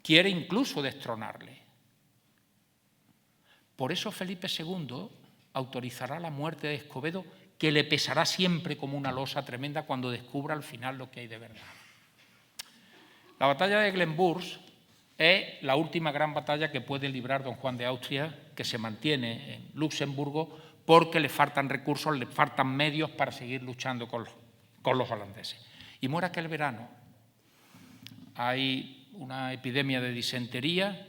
quiere incluso destronarle. Por eso Felipe II autorizará la muerte de Escobedo, que le pesará siempre como una losa tremenda cuando descubra al final lo que hay de verdad. La batalla de Glenbourg es la última gran batalla que puede librar don Juan de Austria, que se mantiene en Luxemburgo porque le faltan recursos, le faltan medios para seguir luchando con los holandeses. Y muere aquel verano. Hay una epidemia de disentería,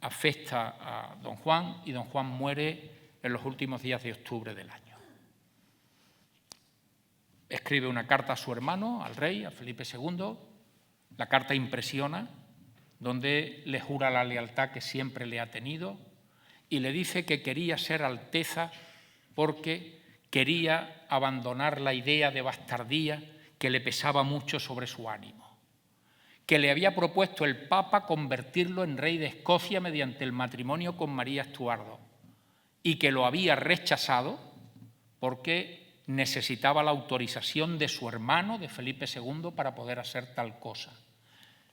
afecta a don Juan y don Juan muere en los últimos días de octubre del año. escribe una carta a su hermano, al rey, a Felipe II. La carta impresiona, donde le jura la lealtad que siempre le ha tenido y le dice que quería ser alteza porque quería abandonar la idea de bastardía que le pesaba mucho sobre su ánimo, que le había propuesto el Papa convertirlo en rey de Escocia mediante el matrimonio con María Estuardo y que lo había rechazado porque necesitaba la autorización de su hermano, de Felipe II, para poder hacer tal cosa.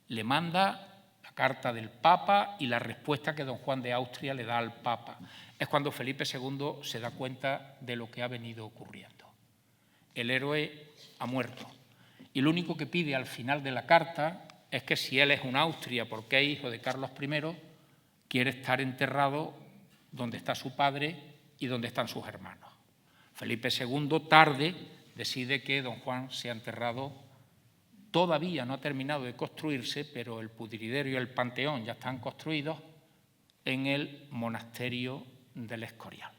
Le manda la carta del Papa y la respuesta que don Juan de Austria le da al Papa. Es cuando Felipe II se da cuenta de lo que ha venido ocurriendo. El héroe ha muerto y lo único que pide al final de la carta es que si él es un Austria porque es hijo de Carlos I, quiere estar enterrado donde está su padre y donde están sus hermanos. Felipe II, tarde, decide que don Juan sea enterrado. Todavía no ha terminado de construirse, pero el pudriderio y el panteón ya están construidos en el monasterio del Escorial.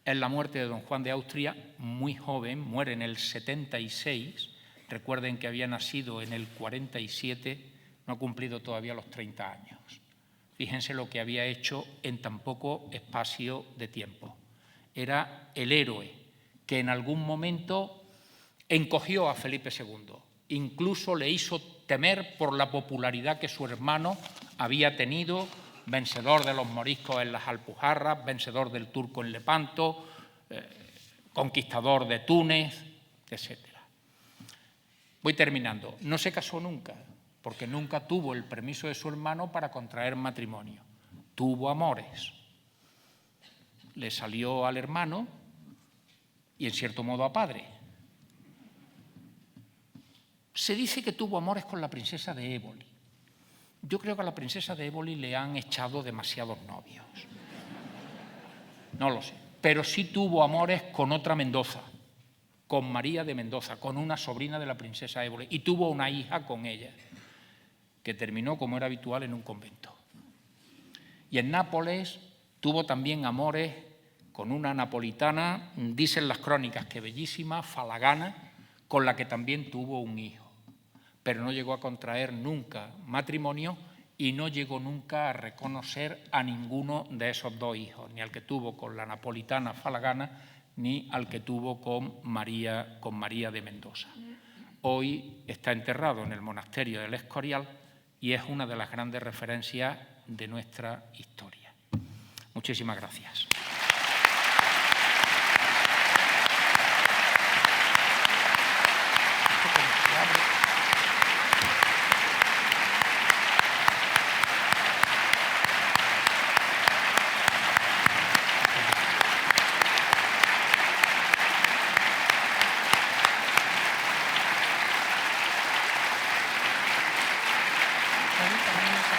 Es la muerte de don Juan de Austria, muy joven, muere en el 76. Recuerden que había nacido en el 47, no ha cumplido todavía los 30 años. Fíjense lo que había hecho en tan poco espacio de tiempo. Era el héroe que en algún momento encogió a Felipe II. Incluso le hizo temer por la popularidad que su hermano había tenido, vencedor de los moriscos en las Alpujarras, vencedor del turco en Lepanto, conquistador de Túnez, etc. Voy terminando. No se casó nunca, porque nunca tuvo el permiso de su hermano para contraer matrimonio. Tuvo amores. Le salió al hermano y, en cierto modo, a padre. Se dice que tuvo amores con la princesa de Éboli. Yo creo que a la princesa de Éboli le han echado demasiados novios. No lo sé. Pero sí tuvo amores con otra Mendoza, con María de Mendoza, con una sobrina de la princesa Éboli. Y tuvo una hija con ella, que terminó, como era habitual, en un convento. Y en Nápoles tuvo también amores con una napolitana, dicen las crónicas que bellísima, Falagana, con la que también tuvo un hijo. Pero no llegó a contraer nunca matrimonio y no llegó nunca a reconocer a ninguno de esos dos hijos, ni al que tuvo con la napolitana Falagana, ni al que tuvo con María de Mendoza. Hoy está enterrado en el monasterio del Escorial y es una de las grandes referencias de nuestra historia. Muchísimas gracias.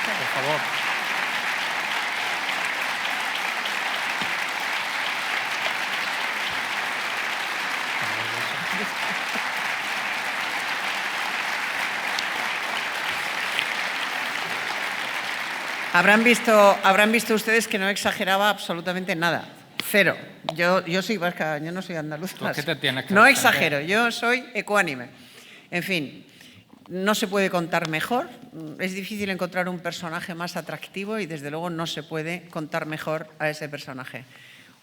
Por favor. Habrán visto ustedes que no exageraba absolutamente nada. Cero. Yo soy vasca, yo no soy andaluza. ¿Tú qué te tienes que no defender? exagero, yo soy ecuánime. En fin, no se puede contar mejor. Es difícil encontrar un personaje más atractivo y desde luego no se puede contar mejor a ese personaje.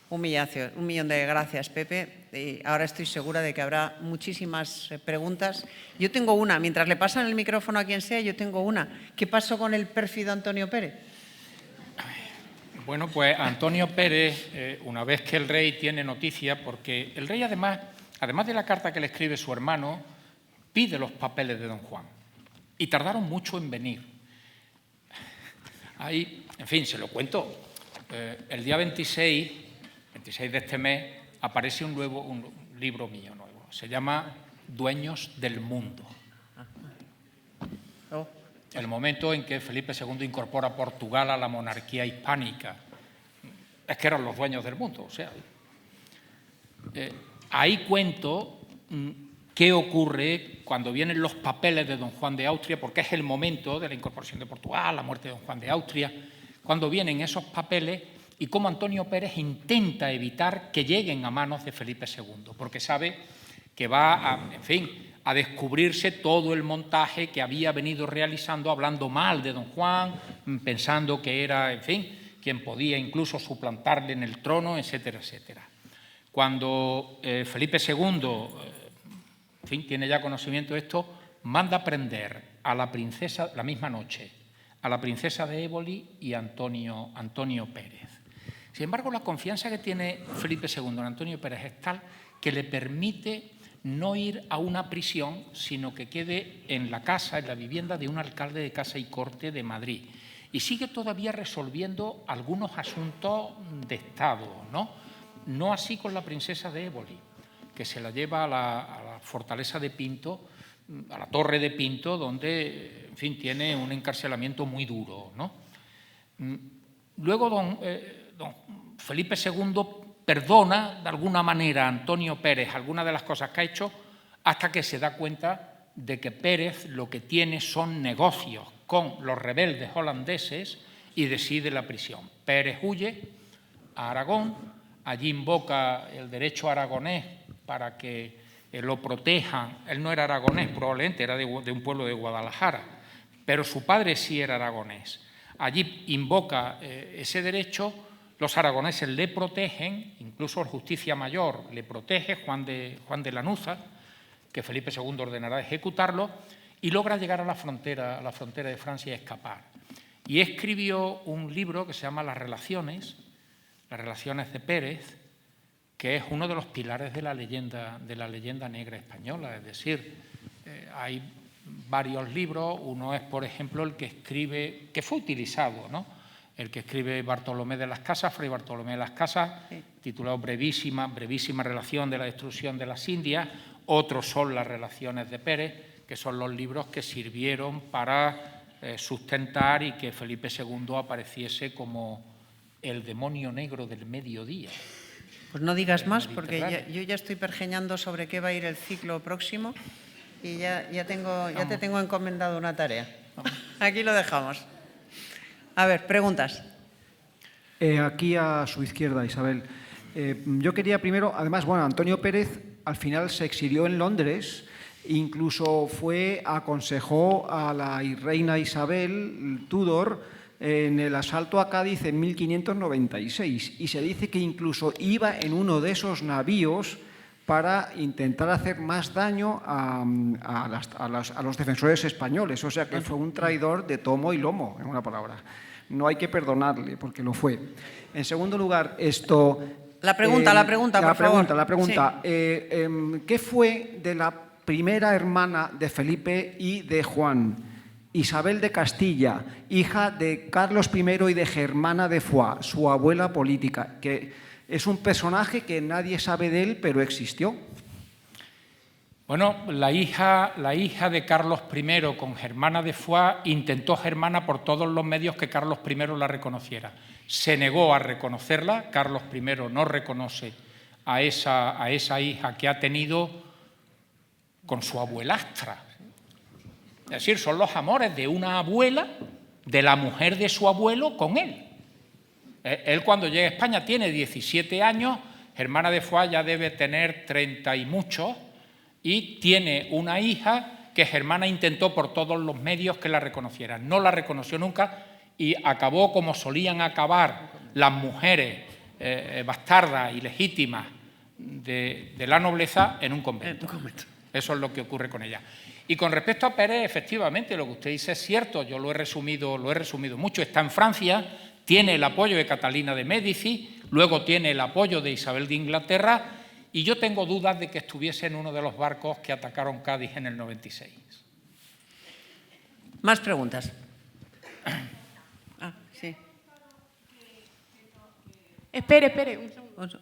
Un millón de gracias, Pepe. Y ahora estoy segura de que habrá muchísimas preguntas. Yo tengo una. Mientras le pasan el micrófono a quien sea, yo tengo una. ¿Qué pasó con el pérfido Antonio Pérez? Bueno, pues Antonio Pérez, una vez que el rey tiene noticia, porque el rey además de la carta que le escribe su hermano, pide los papeles de don Juan. Y tardaron mucho en venir. Ahí, en fin, se lo cuento. El día 26 de este mes, aparece un libro mío nuevo. Se llama Dueños del Mundo. El momento en que Felipe II incorpora a Portugal a la monarquía hispánica. Es que eran los dueños del mundo. O sea, ahí cuento qué ocurre cuando vienen los papeles de don Juan de Austria, porque es el momento de la incorporación de Portugal, la muerte de don Juan de Austria, cuando vienen esos papeles y cómo Antonio Pérez intenta evitar que lleguen a manos de Felipe II, porque sabe que va en fin, a descubrirse todo el montaje que había venido realizando, hablando mal de don Juan, pensando que era, en fin, quien podía incluso suplantarle en el trono, etcétera, etcétera. Cuando Felipe II, en fin, tiene ya conocimiento de esto, manda prender a la princesa, la misma noche, a la princesa de Éboli y a Antonio Pérez. Sin embargo, la confianza que tiene Felipe II en Antonio Pérez es tal que le permite no ir a una prisión, sino que quede en la casa, en la vivienda de un alcalde de Casa y Corte de Madrid. Y sigue todavía resolviendo algunos asuntos de Estado, ¿no? No así con la princesa de Éboli, que se la lleva a la fortaleza de Pinto, a la torre de Pinto, donde, en fin, tiene un encarcelamiento muy duro, ¿no? Luego don Felipe II perdona de alguna manera a Antonio Pérez algunas de las cosas que ha hecho, hasta que se da cuenta de que Pérez lo que tiene son negocios con los rebeldes holandeses y decide la prisión. Pérez huye a Aragón, allí invoca el derecho aragonés para que lo protejan. Él no era aragonés, probablemente era de un pueblo de Guadalajara, pero su padre sí era aragonés. Allí invoca ese derecho, los aragoneses le protegen, incluso el Justicia Mayor le protege, Juan de Lanuza, que Felipe II ordenará ejecutarlo, y logra llegar a la frontera de Francia y escapar. Y escribió un libro que se llama Las Relaciones de Pérez, que es uno de los pilares de la leyenda negra española. Es decir, hay varios libros, uno es, por ejemplo, el que escribe, que fue utilizado, ¿no?, el que escribe Bartolomé de las Casas, Fray Bartolomé de las Casas, titulado Brevísima relación de la destrucción de las Indias. Otros son Las Relaciones de Pérez, que son los libros que sirvieron para sustentar y que Felipe II apareciese como el demonio negro del mediodía. Pues no digas más, porque yo ya estoy pergeñando sobre qué va a ir el ciclo próximo y ya te tengo encomendado una tarea. Aquí lo dejamos. A ver, preguntas. Aquí a su izquierda, Isabel. Yo quería primero, además, bueno, Antonio Pérez al final se exilió en Londres, incluso aconsejó a la reina Isabel Tudor en el asalto a Cádiz en 1596, y se dice que incluso iba en uno de esos navíos para intentar hacer más daño a los defensores españoles. O sea que fue un traidor de tomo y lomo, en una palabra. No hay que perdonarle, porque lo fue. En segundo lugar, La pregunta, por favor. La pregunta. Sí. ¿Qué fue de la primera hermana de Felipe y de Juan? Isabel de Castilla, hija de Carlos I y de Germana de Foix, su abuela política, que es un personaje que nadie sabe de él, pero existió. Bueno, la hija de Carlos I con Germana de Foix intentó Germana por todos los medios que Carlos I la reconociera. Se negó a reconocerla, Carlos I no reconoce a esa hija que ha tenido con su abuelastra. Es decir, son los amores de una abuela, de la mujer de su abuelo con él. Él cuando llega a España tiene 17 años, Germana de Foix ya debe tener 30 y muchos, y tiene una hija que Germana intentó por todos los medios que la reconocieran. No la reconoció nunca y acabó como solían acabar las mujeres bastardas y legítimas de la nobleza, en un convento. Eso es lo que ocurre con ella. Y con respecto a Pérez, efectivamente, lo que usted dice es cierto, yo lo he resumido mucho. Está en Francia, tiene el apoyo de Catalina de Médici, luego tiene el apoyo de Isabel de Inglaterra, y yo tengo dudas de que estuviese en uno de los barcos que atacaron Cádiz en el 96. Más preguntas. Sí. Espere.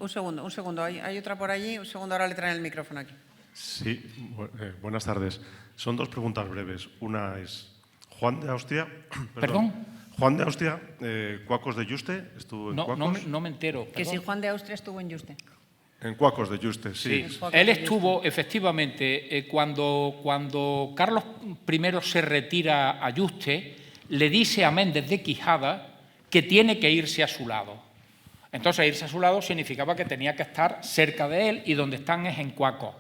Un segundo. Hay otra por allí. Un segundo, ahora le traen el micrófono aquí. Sí, buenas tardes. Son dos preguntas breves. Una es, Juan de Austria... ¿Perdón? Juan de Austria, Cuacos de Yuste, estuvo en Cuacos. No me entero. Que si Juan de Austria estuvo en Yuste. En Cuacos de Yuste, sí. Él estuvo, efectivamente, cuando Carlos I se retira a Yuste, le dice a Méndez de Quijada que tiene que irse a su lado. Entonces, irse a su lado significaba que tenía que estar cerca de él, y donde están es en Cuacos.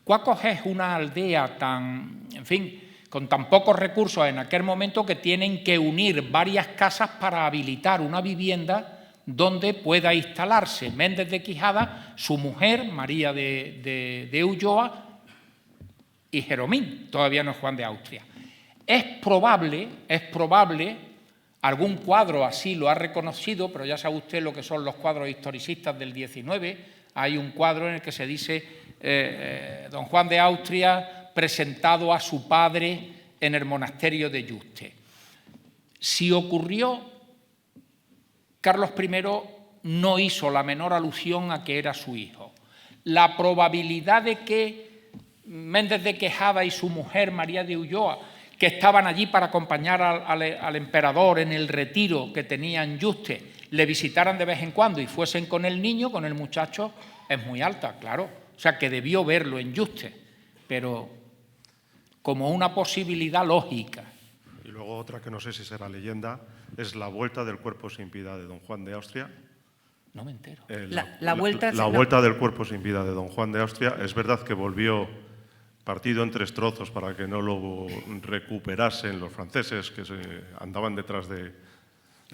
Cuacos es una aldea tan, en fin, con tan pocos recursos en aquel momento que tienen que unir varias casas para habilitar una vivienda donde pueda instalarse Méndez de Quijada, su mujer, María de Ulloa, y Jeromín, todavía no es Juan de Austria. Es probable, algún cuadro así lo ha reconocido, pero ya sabe usted lo que son los cuadros historicistas del 19, hay un cuadro en el que se dice don Juan de Austria presentado a su padre en el monasterio de Yuste. Si ocurrió, Carlos I no hizo la menor alusión a que era su hijo. La probabilidad de que Méndez de Quijada y su mujer, María de Ulloa, que estaban allí para acompañar al emperador en el retiro que tenía en Yuste, le visitaran de vez en cuando y fuesen con el niño, con el muchacho, es muy alta, claro. O sea, que debió verlo en Yuste, pero como una posibilidad lógica. Y luego otra que no sé si será leyenda, es la vuelta del cuerpo sin vida de don Juan de Austria. No me entero. La vuelta del cuerpo sin vida de don Juan de Austria, es verdad que volvió partido en 3 trozos para que no lo recuperasen los franceses que andaban detrás de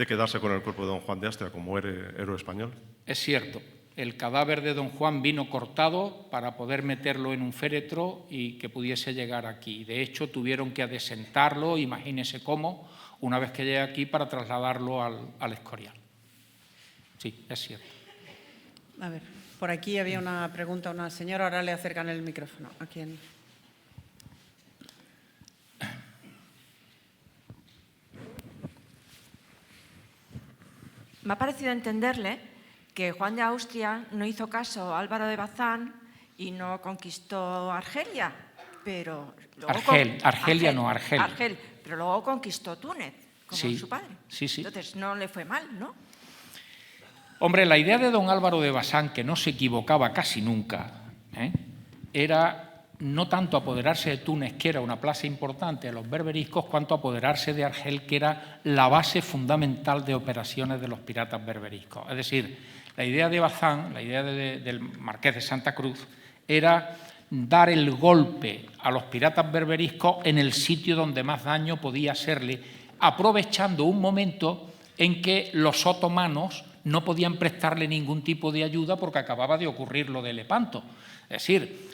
quedarse con el cuerpo de don Juan de Austria como héroe español. Es cierto, el cadáver de don Juan vino cortado para poder meterlo en un féretro y que pudiese llegar aquí. De hecho, tuvieron que adesentarlo, imagínese cómo, una vez que llegue aquí para trasladarlo al Escorial. Sí, es cierto. A ver, por aquí había una pregunta a una señora, ahora le acercan el micrófono. ¿A quién? Me ha parecido entenderle que Juan de Austria no hizo caso a Álvaro de Bazán y no conquistó Argelia, pero luego Argel, pero luego conquistó Túnez, como sí, su padre. Sí, sí. Entonces no le fue mal, ¿no? Hombre, la idea de don Álvaro de Bazán, que no se equivocaba casi nunca, era no tanto apoderarse de Túnez, que era una plaza importante a los berberiscos, cuanto apoderarse de Argel, que era la base fundamental de operaciones de los piratas berberiscos. Es decir, la idea de Bazán, la idea del marqués de Santa Cruz, era dar el golpe a los piratas berberiscos en el sitio donde más daño podía hacerle, aprovechando un momento en que los otomanos no podían prestarle ningún tipo de ayuda porque acababa de ocurrir lo de Lepanto. Es decir,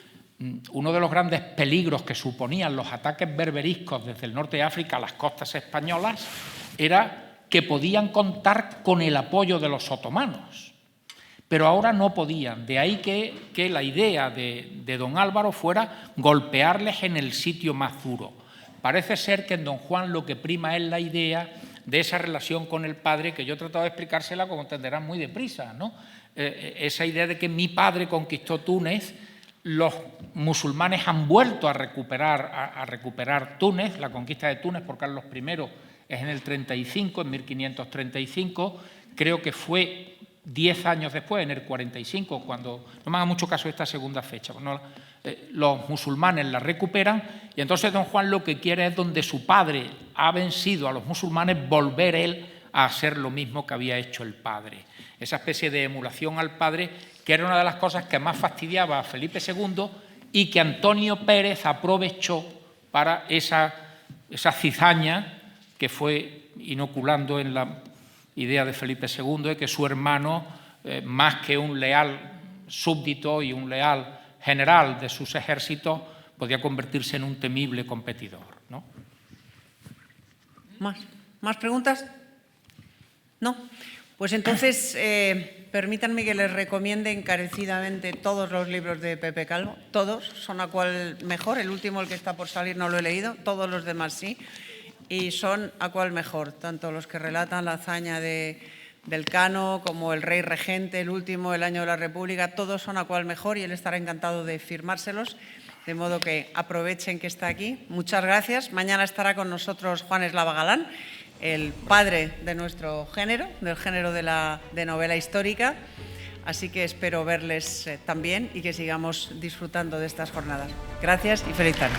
uno de los grandes peligros que suponían los ataques berberiscos desde el norte de África a las costas españolas era que podían contar con el apoyo de los otomanos, pero ahora no podían. De ahí que la idea de don Álvaro fuera golpearles en el sitio más duro. Parece ser que en don Juan lo que prima es la idea de esa relación con el padre, que yo he tratado de explicársela como entenderán muy deprisa, ¿no? Esa idea de que mi padre conquistó Túnez, los musulmanes han vuelto a recuperar Túnez, la conquista de Túnez por Carlos I es en el 35, en 1535, creo que fue 10 años después, en el 45, cuando, no me haga mucho caso de esta segunda fecha, los musulmanes la recuperan y entonces don Juan lo que quiere es, donde su padre ha vencido a los musulmanes, volver él a hacer lo mismo que había hecho el padre. Esa especie de emulación al padre, que era una de las cosas que más fastidiaba a Felipe II y que Antonio Pérez aprovechó para esa cizaña que fue inoculando en la idea de Felipe II de que su hermano, más que un leal súbdito y un leal general de sus ejércitos, podía convertirse en un temible competidor, ¿no? ¿Más preguntas? ¿No? Pues entonces, permítanme que les recomiende encarecidamente todos los libros de Pepe Calvo, todos, son a cual mejor, el último, el que está por salir, no lo he leído, todos los demás sí, y son a cual mejor, tanto los que relatan la hazaña del Cano como el Rey Regente, el último, el Año de la República, todos son a cual mejor y él estará encantado de firmárselos, de modo que aprovechen que está aquí. Muchas gracias. Mañana estará con nosotros Juan Eslava Galán, el padre de nuestro género, del género de novela histórica, así que espero verles también y que sigamos disfrutando de estas jornadas. Gracias y feliz tarde.